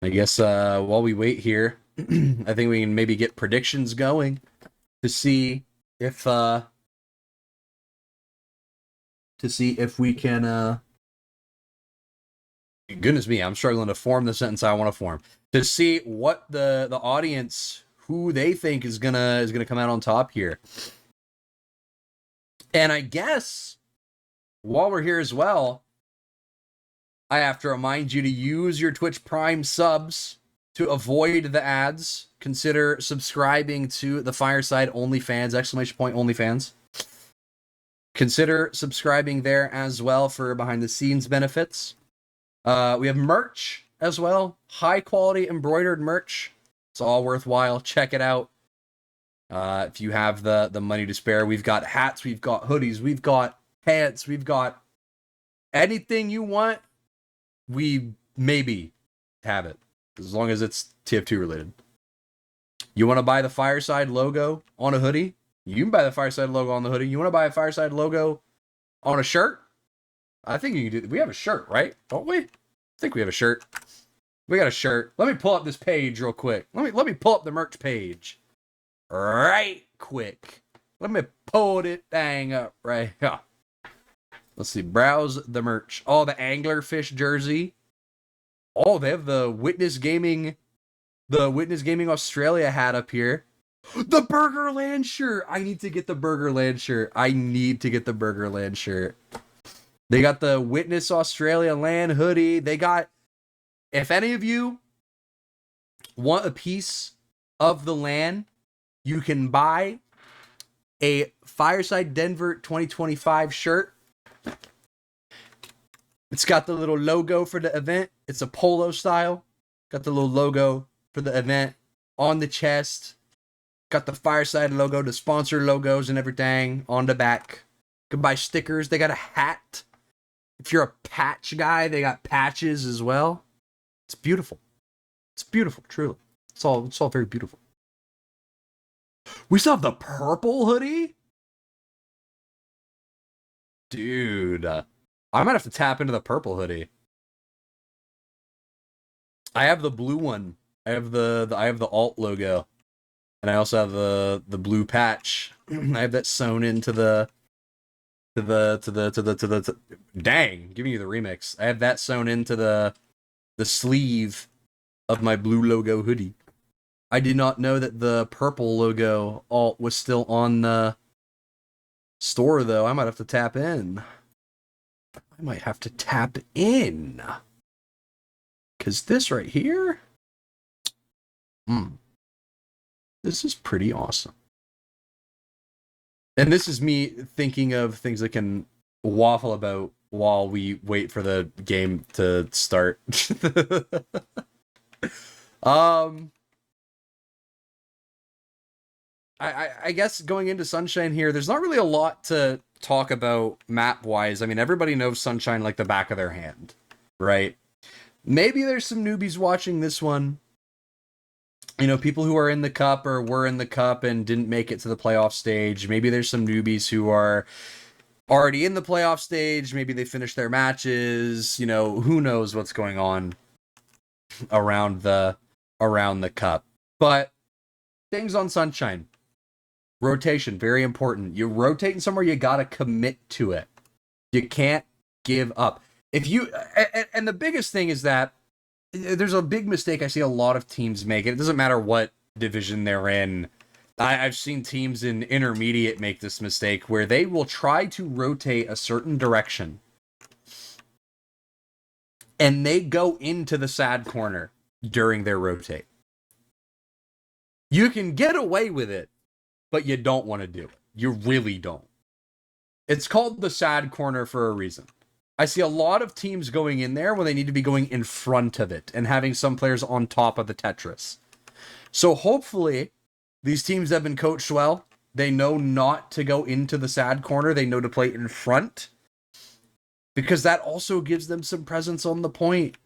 I guess while we wait here, I think we can maybe get predictions going to see if we can goodness me, I'm struggling to form the sentence I want to form. To see what the audience, who they think is gonna come out on top here. And I guess while we're here as well, I have to remind you to use your Twitch Prime subs to avoid the ads. Consider subscribing to the Fireside OnlyFans, !OnlyFans. Consider subscribing there as well for behind the scenes benefits. We have merch as well. High quality embroidered merch. It's all worthwhile. Check it out. If you have the money to spare, we've got hats, we've got hoodies, we've got pants, we've got anything you want. We maybe have it, as long as it's TF2 related. You want to buy the Fireside logo on a hoodie? You can buy the Fireside logo on the hoodie. You want to buy a Fireside logo on a shirt? I think you can do. We have a shirt, right? Don't we? I think we have a shirt. We got a shirt. Let me pull up this page real quick. Let me pull up the merch page right quick. Let me pull it dang up right here. Let's see. Browse the merch. Oh, the anglerfish jersey. Oh, they have the Witness Gaming Australia hat up here. The Burgerland shirt. I need to get the Burgerland shirt. They got the Witness Australia Land hoodie. They got, if any of you want a piece of the land, you can buy a Fireside Denver 2025 shirt. It's got the little logo for the event. It's a polo style. Got the little logo for the event on the chest. Got the Fireside logo, the sponsor logos and everything on the back. You can buy stickers. They got a hat. If you're a patch guy, they got patches as well. It's beautiful. It's beautiful, truly. It's all very beautiful. We still have the purple hoodie? Dude, I might have to tap into the purple hoodie. I have the blue one. I have the alt logo. And I also have the blue patch. I have that sewn into the dang, giving you the remix. I have that sewn into the sleeve of my blue logo hoodie. I did not know that the purple logo alt was still on the store, though. I might have to tap in. Because this right here, this is pretty awesome. And this is me thinking of things I can waffle about while we wait for the game to start. I guess going into Sunshine here, there's not really a lot to talk about map-wise. I mean, everybody knows Sunshine like the back of their hand, right? Maybe there's some newbies watching this one. You know, people who are in the cup or were in the cup and didn't make it to the playoff stage. Maybe there's some newbies who are already in the playoff stage. Maybe they finished their matches. You know, who knows what's going on around the cup. But things on Sunshine. Rotation, very important. You're rotating somewhere, you gotta commit to it. You can't give up. If you and the biggest thing is that there's a big mistake I see a lot of teams make. It doesn't matter what division they're in. I've seen teams in intermediate make this mistake where they will try to rotate a certain direction and they go into the sad corner during their rotate. You can get away with it, but you don't want to do it. You really don't. It's called the sad corner for a reason. I see a lot of teams going in there when they need to be going in front of it and having some players on top of the Tetris. So hopefully these teams have been coached well. They know not to go into the sad corner. They know to play in front because that also gives them some presence on the point.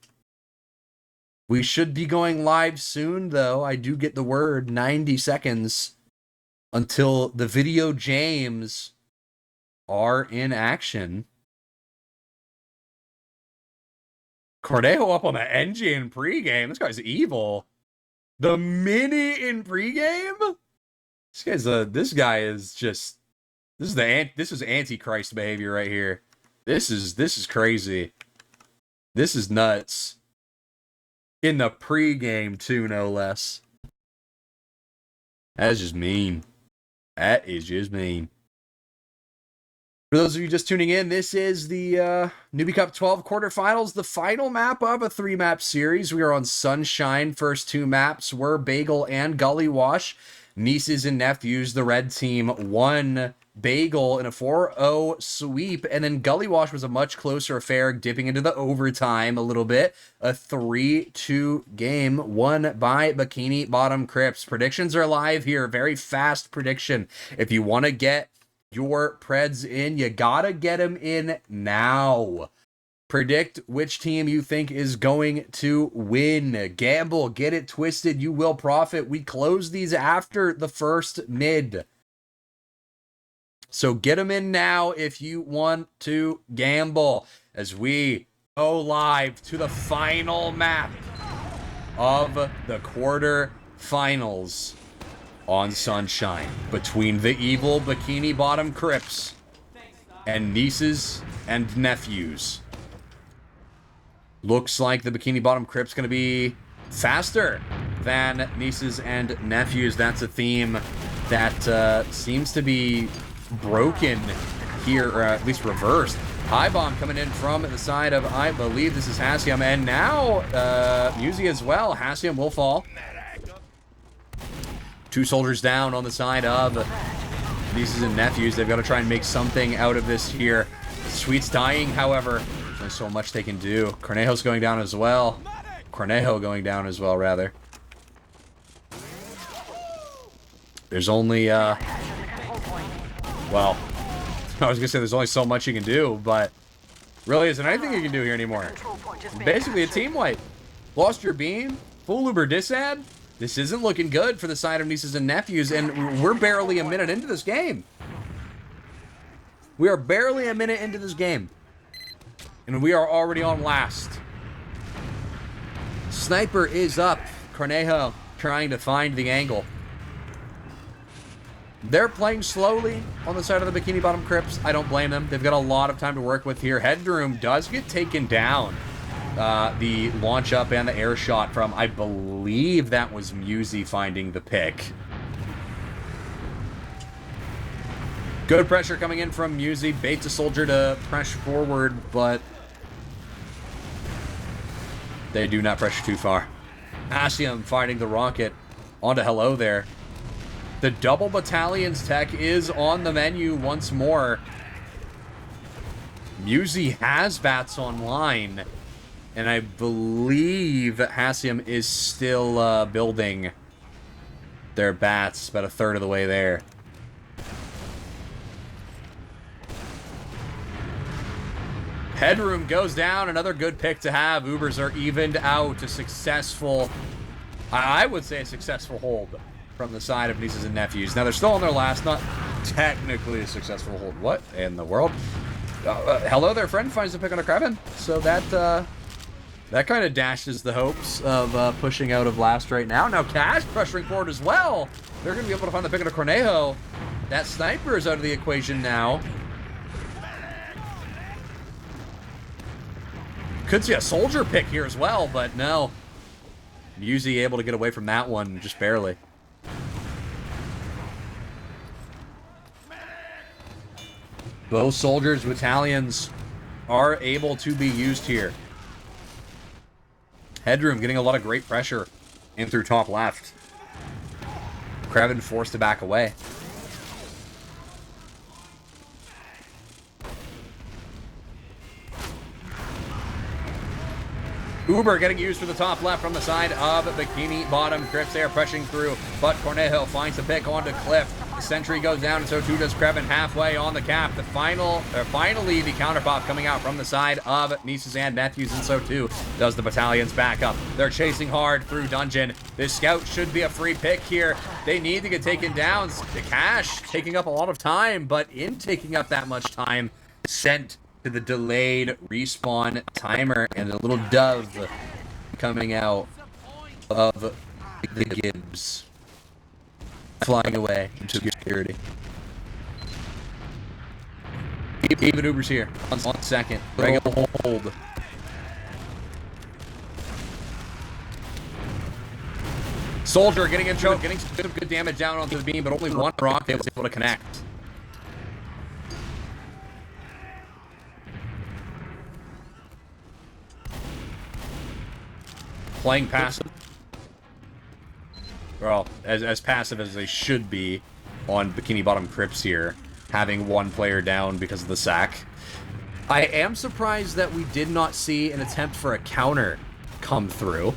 We should be going live soon, though. I do get the word 90 seconds until the video James are in action. Cornejo up on the engine pregame. This guy's evil. The mini in pregame? This guy is just this is antichrist behavior right here. This is crazy. This is nuts. In the pregame too, no less. That's just mean. That is just mean. For those of you just tuning in, this is the Newbie Cup 12 quarterfinals, the final map of a 3-map series. We are on Sunshine. First 2 maps were Bagel and Gullywash. Nieces and Nephews, the red team, won Bagel in a 4-0 sweep, and then Gullywash was a much closer affair, dipping into the overtime a little bit. A 3-2 game won by Bikini Bottom Crips. Predictions are live here. Very fast prediction. If you want to get your Preds in, you gotta get them in now. Predict which team you think is going to win. Gamble, get it twisted, you will profit. We close these after the first mid. So get them in now if you want to gamble as we go live to the final map of the quarterfinals on Sunshine between the evil Bikini Bottom Crips and Nieces and Nephews. Looks like the Bikini Bottom Crips going to be faster than Nieces and Nephews. That's a theme that seems to be broken here, or at least reversed. High bomb coming in from the side of, I believe this is Hassium, and now Musi as well. Hassium will fall. 2 soldiers down on the side of Nieces and Nephews. They've got to try and make something out of this here. Sweet's dying, however. There's only so much they can do. Cornejo's going down as well. Cornejo going down as well, rather. There's only, well, I was going to say there's only so much you can do, but really isn't anything you can do here anymore. Basically a team wipe. Lost your beam, full uber disad. This isn't looking good for the side of Nieces and Nephews, and we're barely a minute into this game. We are barely a minute into this game, and we are already on last. Sniper is up. Cornejo trying to find the angle. They're playing slowly on the side of the Bikini Bottom Crips. I don't blame them. They've got a lot of time to work with here. Headroom does get taken down. The launch up and the air shot from, I believe that was Musi finding the pick. Good pressure coming in from Musi. Baits a soldier to press forward, but they do not pressure too far. Hassium finding the rocket onto hello there. The double battalions tech is on the menu once more. Musi has bats online. And I believe Hassium is still building. their bats about a third of the way there. Headroom goes down. Another good pick to have. Ubers are evened out. A successful, I would say a successful hold from the side of Nieces and Nephews. Now, they're still on their last, not technically a successful hold. What in the world? Hello, their friend finds a pick on a Kraven. So that kind of dashes the hopes of pushing out of last right now. Now, Cash pressuring forward as well. They're going to be able to find the pick on a Cornejo. That sniper is out of the equation now. Could see a soldier pick here as well, but no. Yuzi able to get away from that one, just barely. Both soldiers, battalions are able to be used here. Headroom getting a lot of great pressure in through top left. Kraven forced to back away. Uber getting used for the top left from the side of Bikini bottom. Crips there pushing through, but Cornejo finds the pick onto Cliff. The sentry goes down, and so too does Kraven halfway on the cap. The finally the counter pop coming out from the side of Nieces and Nephews, and so too does the battalion's backup. They're chasing hard through dungeon. This scout should be a free pick here. They need to get taken down. The Cash taking up a lot of time, but in taking up that much time, sent to the delayed respawn timer, and a little dove coming out of the Gibbs, flying away into obscurity. Even Uber's here on second. Bagel hold. Soldier getting in choke, getting some good damage down onto the beam, but only one rocket was able to connect. Playing passive. Well, as passive as they should be on Bikini Bottom Crips here, having one player down because of the sack. I am surprised that we did not see an attempt for a counter come through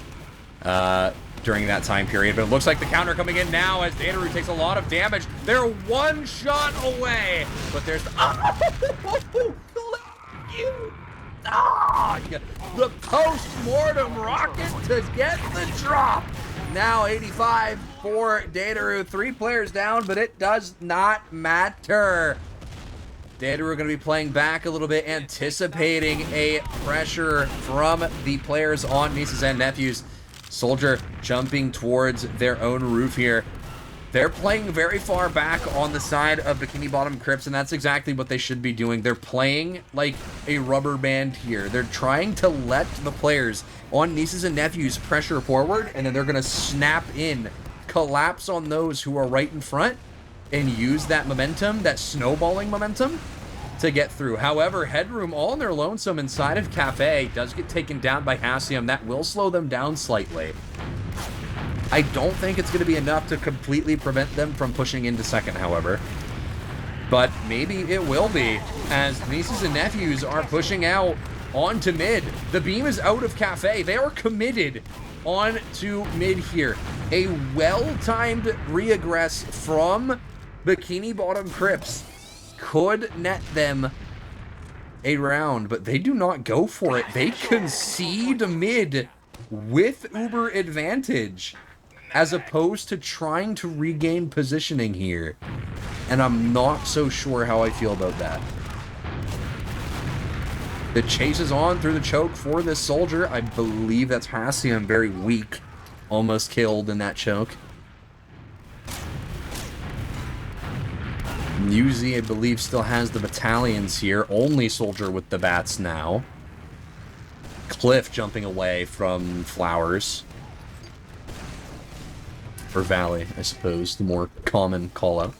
during that time period, but it looks like the counter coming in now as Dataru takes a lot of damage. They're one shot away, but there's... the post-mortem rocket to get the drop. Now 85 for Dataru. 3 players down, but it does not matter. Dataru going to be playing back a little bit, anticipating a pressure from the players on Nieces and Nephews. Soldier jumping towards their own roof here. They're playing very far back on the side of Bikini Bottom Crips, and that's exactly what they should be doing. They're playing like a rubber band here. They're trying to let the players on Nieces and Nephews pressure forward, and then they're going to snap in, collapse on those who are right in front, and use that momentum, that snowballing momentum, to get through. However, Headroom all on their lonesome inside of Cafe does get taken down by Hassium. That will slow them down slightly. I don't think it's going to be enough to completely prevent them from pushing into second, however. But maybe it will be, as Nieces and Nephews are pushing out onto mid. The beam is out of Cafe. They are committed on to mid here. A well-timed regress from Bikini Bottom Crips could net them a round, but they do not go for it. They concede mid with Uber advantage, as opposed to trying to regain positioning here. And I'm not so sure how I feel about that. The chase is on through the choke for this soldier. I believe that's Hassium, very weak. Almost killed in that choke. Yuzi, I believe, still has the battalions here. Only soldier with the bats now. Cliff jumping away from Flowers. Or Valley, I suppose, the more common call-out.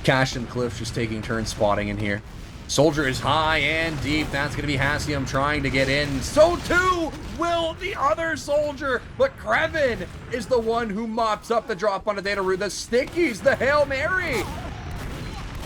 Cash and Cliff just taking turns spotting in here. Soldier is high and deep. That's going to be Hassium trying to get in. So too will the other soldier. But Kraven is the one who mops up the drop on a Dataru. The Stickies, the Hail Mary.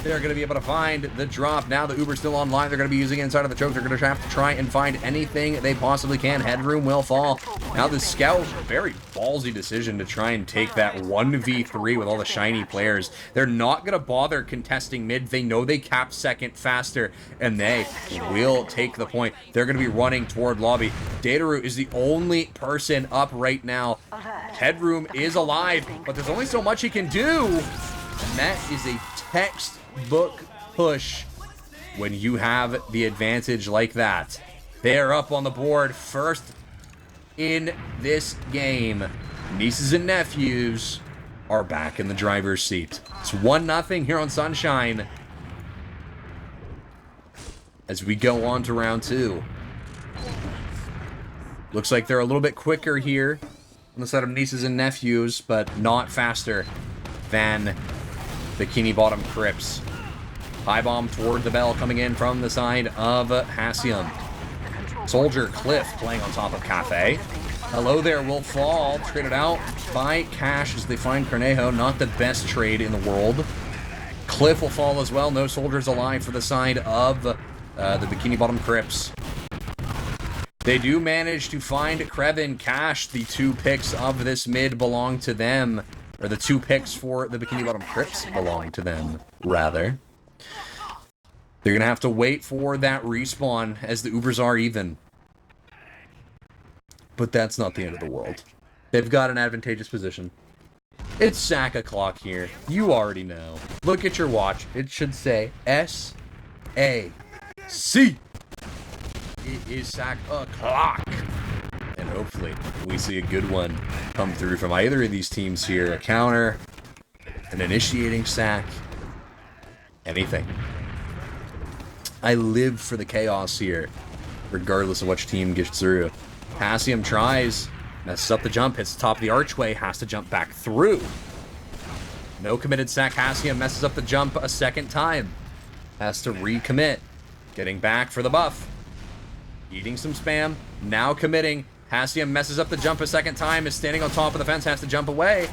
They're going to be able to find the drop. Now the Uber's still online. They're going to be using it inside of the choke. They're going to have to try and find anything they possibly can. Headroom will fall. Now the Scout, very ballsy decision to try and take that 1v3 with all the shiny players. They're not going to bother contesting mid. They know they cap second faster, and they will take the point. They're going to be running toward lobby. Dataru is the only person up right now. Headroom is alive, but there's only so much he can do. And that is a textbook push when you have the advantage like that. They are up on the board first in this game. Nieces and nephews are back in the driver's seat. It's 1-0 here on Sunshine as we go on to round 2. Looks like they're a little bit quicker here on the side of Nieces and Nephews, but not faster than Bikini Bottom Crips. High bomb toward the bell coming in from the side of Hassium. Soldier Cliff playing on top of Cafe. Hello there will fall. Traded out by Cash as they find Cornejo. Not the best trade in the world. Cliff will fall as well. No soldiers alive for the side of the Bikini Bottom Crips. They do manage to find Krev and Cash. The 2 picks of this mid belong to them. Or the 2 picks for the Bikini Bottom Crips belong to them, rather. They're going to have to wait for that respawn as the Ubers are even. But that's not the end of the world. They've got an advantageous position. It's sack o'clock here. You already know. Look at your watch. It should say S-A-C. It is sack o'clock. And hopefully we see a good one come through from either of these teams here. A counter, an initiating sack, anything. I live for the chaos here, regardless of which team gets through. Hassium tries, messes up the jump, hits the top of the archway, has to jump back through. No committed sack. Hassium messes up the jump a second time. Has to recommit. Getting back for the buff. Eating some spam. Now committing. Hassium messes up the jump a second time, is standing on top of the fence, has to jump away.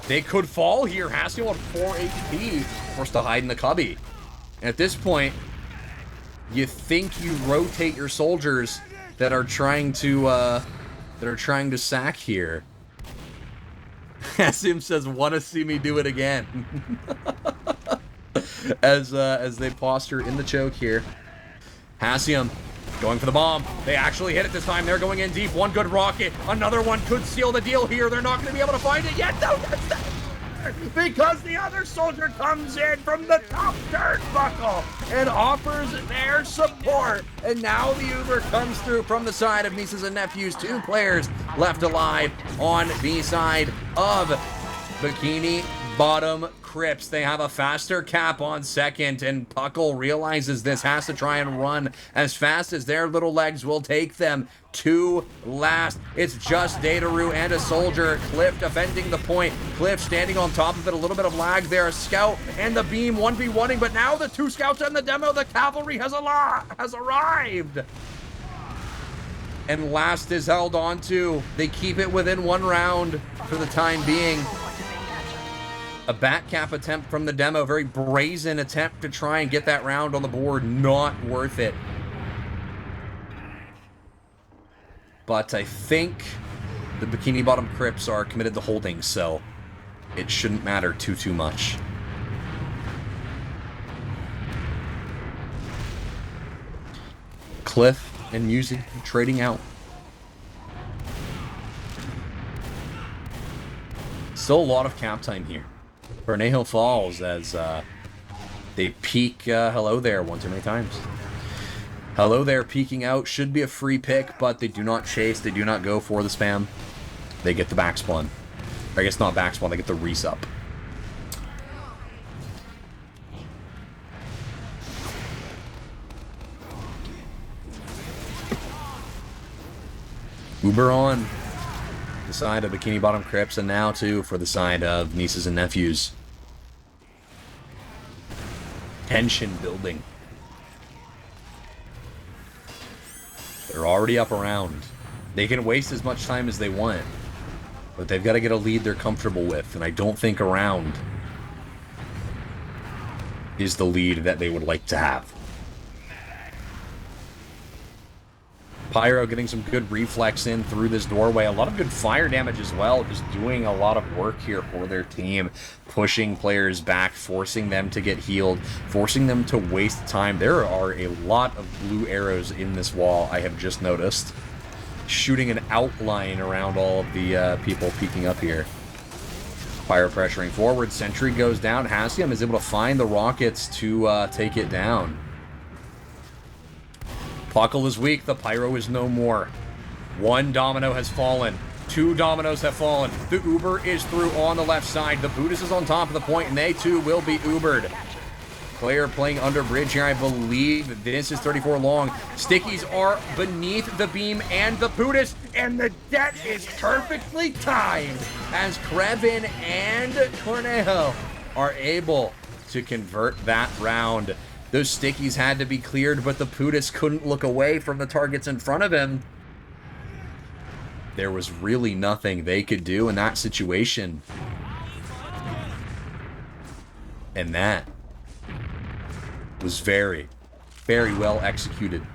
They could fall here. Hassium on 4 HP, forced to hide in the cubby. And at this point, you think you rotate your soldiers that are trying to sack here. Hassium says, "Wanna see me do it again?" as they posture in the choke here. Hassium going for the bomb. They actually hit it this time. They're going in deep. One good rocket. Another one could seal the deal here. They're not going to be able to find it yet. No, that's not because the other soldier comes in from the top turnbuckle and offers their support. And now the Uber comes through from the side of Nieces and Nephews. 2 players left alive on the side of Bikini Bottom Crips. They have a faster cap on second, and Puckle realizes this, has to try and run as fast as their little legs will take them to last. It's just Dataru and a soldier. Cliff defending the point. Cliff standing on top of it. A little bit of lag there. A scout and the beam 1v1ing, but now the 2 scouts and the demo. The cavalry has arrived. And last is held on to. They keep it within 1 round for the time being. A bat cap attempt from the demo. Very brazen attempt to try and get that round on the board. Not worth it. But I think the Bikini Bottom Crips are committed to holding, so it shouldn't matter too much. Cliff and Music trading out. Still a lot of cap time here. Cornejo falls as they peek. Hello there, one too many times. Hello there, peeking out. Should be a free pick, but they do not chase. They do not go for the spam. They get the backspawn. I guess not backspawn, they get the resup. Uber on the side of Bikini Bottom Crips, and now too for the side of Nieces and Nephews. Tension building. They're already up around. They can waste as much time as they want, but they've got to get a lead they're comfortable with, and I don't think around is the lead that they would like to have. Pyro getting some good reflex in through this doorway. A lot of good fire damage as well. Just doing a lot of work here for their team. Pushing players back, forcing them to get healed, forcing them to waste time. There are a lot of blue arrows in this wall, I have just noticed. Shooting an outline around all of the people peeking up here. Pyro pressuring forward. Sentry goes down. Hassium is able to find the rockets to take it down. Puckle is weak. The Pyro is no more. One domino has fallen. Two dominoes have fallen. The Uber is through on the left side. The Buddhist is on top of the point, and they too will be Ubered. Player playing under bridge here, I believe. This is 34 long. Stickies are beneath the beam and the Buddhist, and the debt is perfectly timed as Krevin and Cornejo are able to convert that round. Those stickies had to be cleared, but the Buddhist couldn't look away from the targets in front of him. There was really nothing they could do in that situation. And that was very, very well executed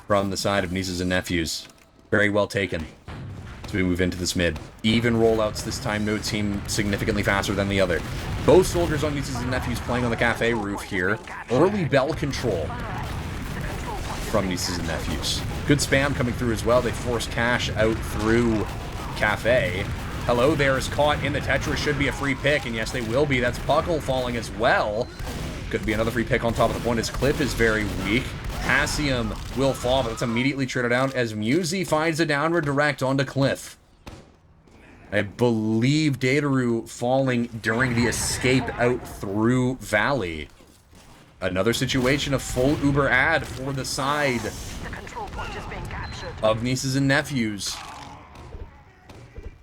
from the side of Nieces and Nephews. Very well taken as we move into this mid. Even rollouts this time, no team significantly faster than the other. Both soldiers on Nieces and Nephews playing on the cafe roof here. Early bell control from Nieces and Nephews. Good spam coming through as well. They force Cash out through cafe. Hello there is caught in the Tetris. Should be a free pick, and yes, they will be. That's Puckle falling as well. Could be another free pick on top of the point. His clip is very weak. Hassium will fall, but that's immediately traded out as Musi finds a downward direct onto Cliff. I believe Dataru falling during the escape out through Valley. Another situation of full Uber ad for the side of Nieces and Nephews.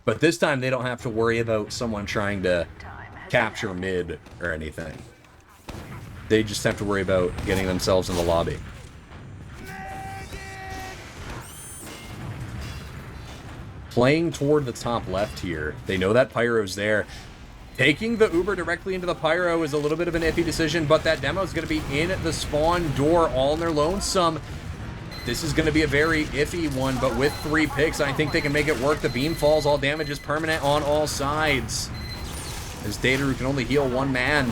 But this time they don't have to worry about someone trying to capture mid or anything. They just have to worry about getting themselves in the lobby. Playing toward the top left here. They know that Pyro's there. Taking the Uber directly into the Pyro is a little bit of an iffy decision, but that demo is going to be in the spawn door all in their lonesome. This is going to be a very iffy one, but with 3 picks, I think they can make it work. The beam falls, all damage is permanent on all sides. As Dataru can only heal one man.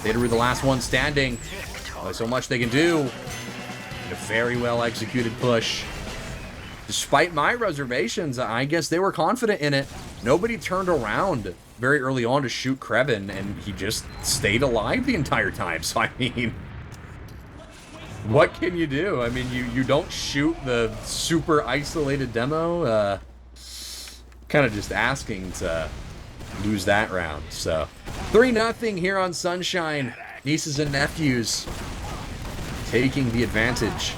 Dataru the last one standing. Only so much they can do. A very well executed push. Despite my reservations, I guess they were confident in it. Nobody turned around very early on to shoot Krevin, and he just stayed alive the entire time. So, I mean, what can you do? I mean, you don't shoot the super isolated demo. Kind of just asking to lose that round. So, 3-0 here on Sunshine. Nieces and Nephews taking the advantage.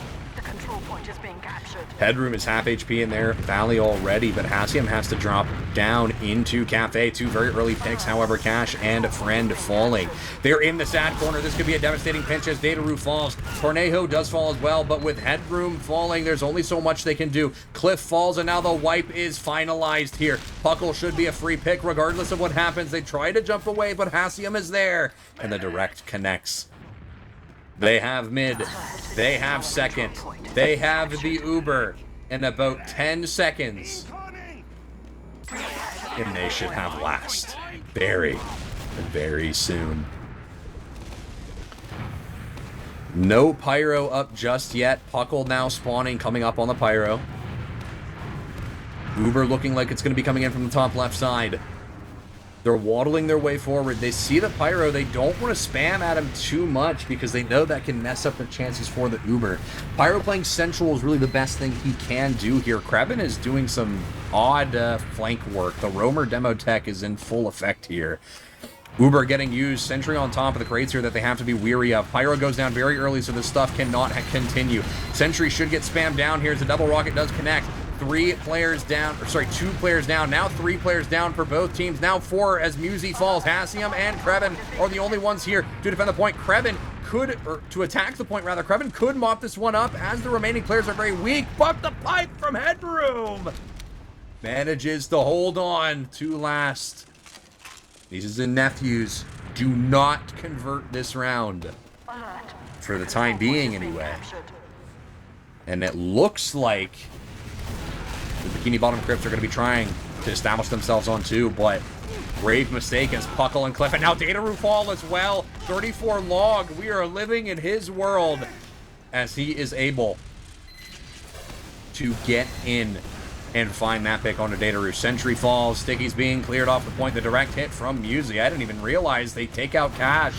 Headroom is half HP in there, Valley already, but Hassium has to drop down into Cafe. 2 very early picks, however, Cash and Friend falling. They're in the sad corner. This could be a devastating pinch as Dataru falls. Cornejo does fall as well, but with Headroom falling, there's only so much they can do. Cliff falls, and now the wipe is finalized here. Puckle should be a free pick regardless of what happens. They try to jump away, but Hassium is there, and the direct connects. They have mid, they have second, they have the Uber in about 10 seconds. And they should have last very, very soon. No Pyro up just yet. Puckle now spawning, coming up on the Pyro. Uber looking like it's going to be coming in from the top left side. They're waddling their way forward. They see the Pyro. They don't want to spam at him too much because they know that can mess up their chances for the Uber. Pyro playing Central is really the best thing he can do here. Krevin is doing some odd flank work. The Roamer demo tech is in full effect here. Uber getting used. Sentry on top of the crates here that they have to be weary of. Pyro goes down very early, so this stuff cannot continue. Sentry should get spammed down here as the double rocket does connect. 2 players down. Now 3 players down for both teams. Now 4 as Musi falls. Hassium and Krevin are the only ones here to defend the point. Krevin could, or to attack the point rather, Krevin could mop this one up as the remaining players are very weak, but the pipe from Headroom manages to hold on to last. Nieces and Nephews do not convert this round. Alert. For the time being, anyway. Captured. And it looks like the Bikini Bottom Crips are going to be trying to establish themselves on 2, but grave mistake as Puckle and Cliff, and now Dataru fall as well. 34 log, we are living in his world as he is able to get in and find that pick onto Dataru. Sentry falls, Sticky's being cleared off the point, the direct hit from Musi. I didn't even realize they take out Cash.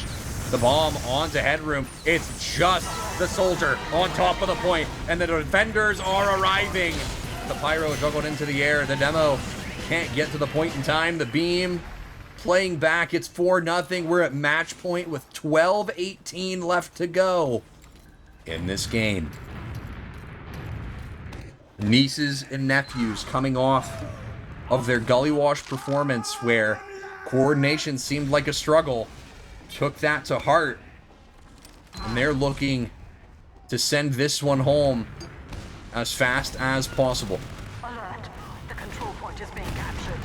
The bomb onto Headroom. It's just the soldier on top of the point, and the defenders are arriving. The Pyro juggled into the air. The demo can't get to the point in time. The beam playing back. It's 4-0. We're at match point with 12:18 left to go in this game. Nieces and nephews coming off of their Gullywash performance where coordination seemed like a struggle, took that to heart, and they're looking to send this one home as fast as possible. Alert. The control point is being captured.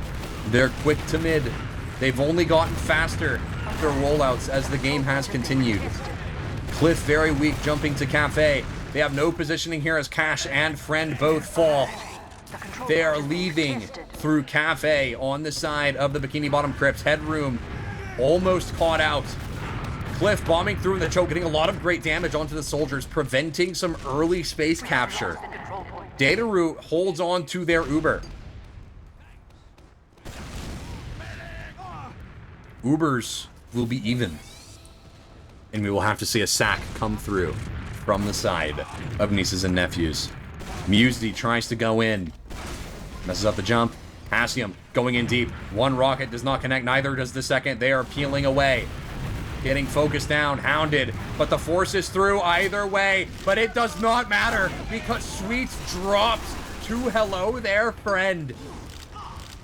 They're quick to mid. They've only gotten faster their rollouts as the game has continued. Cliff very weak, jumping to Cafe. They have no positioning here as Cash and Friend both fall. They are leaving through Cafe on the side of the Bikini Bottom Crips. Headroom almost caught out. Cliff bombing through the choke, getting a lot of great damage onto the soldiers, preventing some early space capture. Dataru holds on to their Uber. Ubers will be even. And we will have to see a sack come through from the side of Nieces and Nephews. Musi tries to go in. Messes up the jump. Hassium going in deep. One rocket does not connect, neither does the second. They are peeling away. Getting focused down, hounded, but the force is through either way. But it does not matter because Sweets drops to hello there, friend.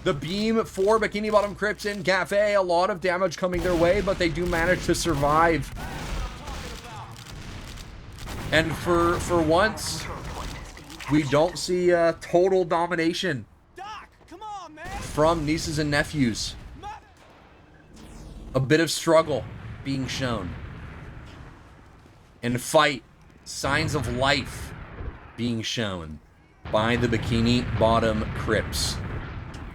The beam for Bikini Bottom Crips in Cafe, a lot of damage coming their way, but they do manage to survive. And for once, we don't see total domination from Nieces and Nephews. A bit of struggle being shown. And fight, signs of life being shown by the Bikini Bottom Crips.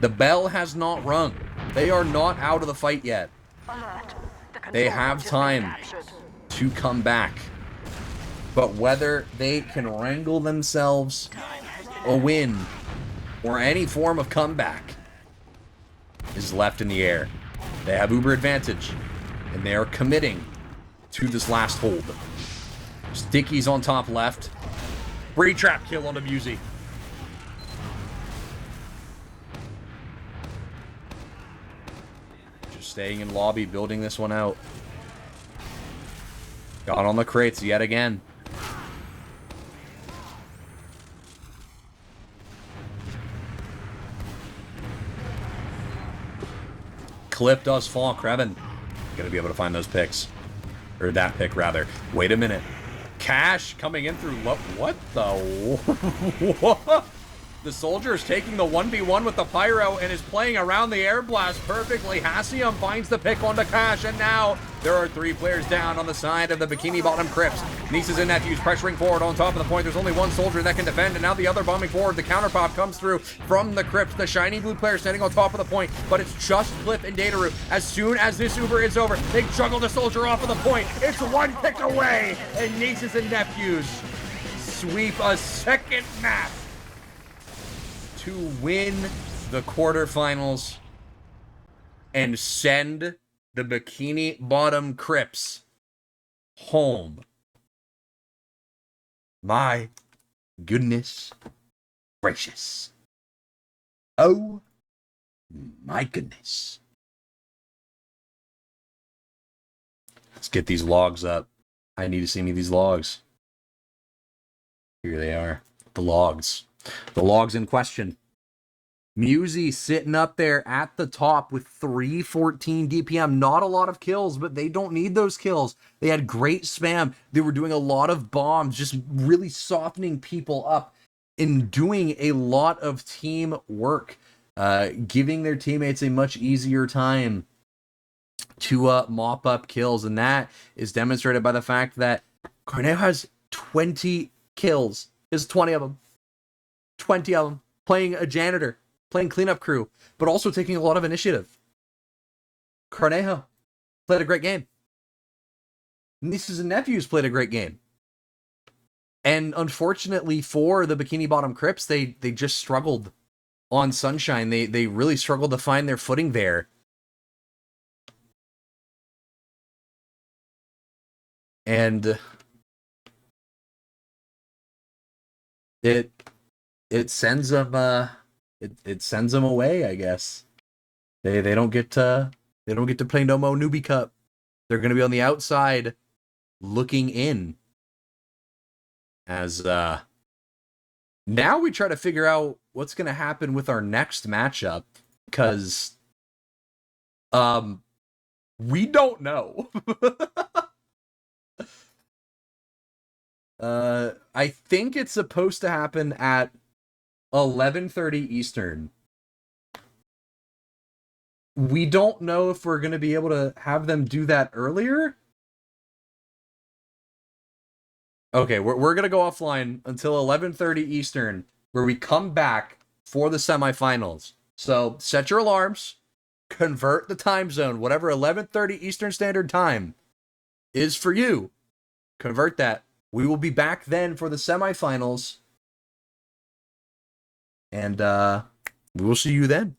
The bell has not rung. They are not out of the fight yet. They have time to come back. But whether they can wrangle themselves a win or any form of comeback is left in the air. They have Uber advantage, and they are committing to this last hold. Sticky's on top left. Bree trap kill on the Musi. Just staying in lobby, building this one out. Got on the crates yet again. Clip does fall. Krevin gonna be able to find those picks. Or that pick, rather. Wait a minute. Cash coming in through... What the... What? The soldier is taking the 1v1 with the Pyro and is playing around the air blast perfectly. Hassium finds the pick onto Cash, and now there are 3 players down on the side of the Bikini Bottom Crips. Nieces and Nephews pressuring forward on top of the point. There's only one soldier that can defend, and now the other bombing forward. The counter pop comes through from the Crips. The shiny blue player standing on top of the point, but it's just Cliff and Dataru. As soon as this Uber is over, they juggle the soldier off of the point. It's 1 pick away, and Nieces and Nephews sweep a second map to win the quarterfinals and send the Bikini Bottom Crips home. My goodness gracious. Oh my goodness. Let's get these logs up. I need to see me these logs. Here they are. The logs. The logs in question. Musi sitting up there at the top with 314 DPM. Not a lot of kills, but they don't need those kills. They had great spam. They were doing a lot of bombs, just really softening people up and doing a lot of team work, giving their teammates a much easier time to mop up kills, and that is demonstrated by the fact that Cornejo has 20 kills. There's 20 of them. 20 of them. Playing a janitor, playing cleanup crew, but also taking a lot of initiative. Cornejo played a great game. Nieces and nephews played a great game. And unfortunately for the Bikini Bottom Crips, they just struggled on Sunshine. They really struggled to find their footing there. And it sends them it sends them away, I guess. They don't get to play no more Newbie Cup. They're going to be on the outside looking in. As now we try to figure out what's going to happen with our next matchup, because we don't know. I think it's supposed to happen at 11:30 Eastern. We don't know if we're going to be able to have them do that earlier. Okay, we're going to go offline until 11:30 Eastern, where we come back for the semifinals. So set your alarms, convert the time zone, whatever 11:30 Eastern Standard Time is for you. Convert that. We will be back then for the semifinals. And we will see you then.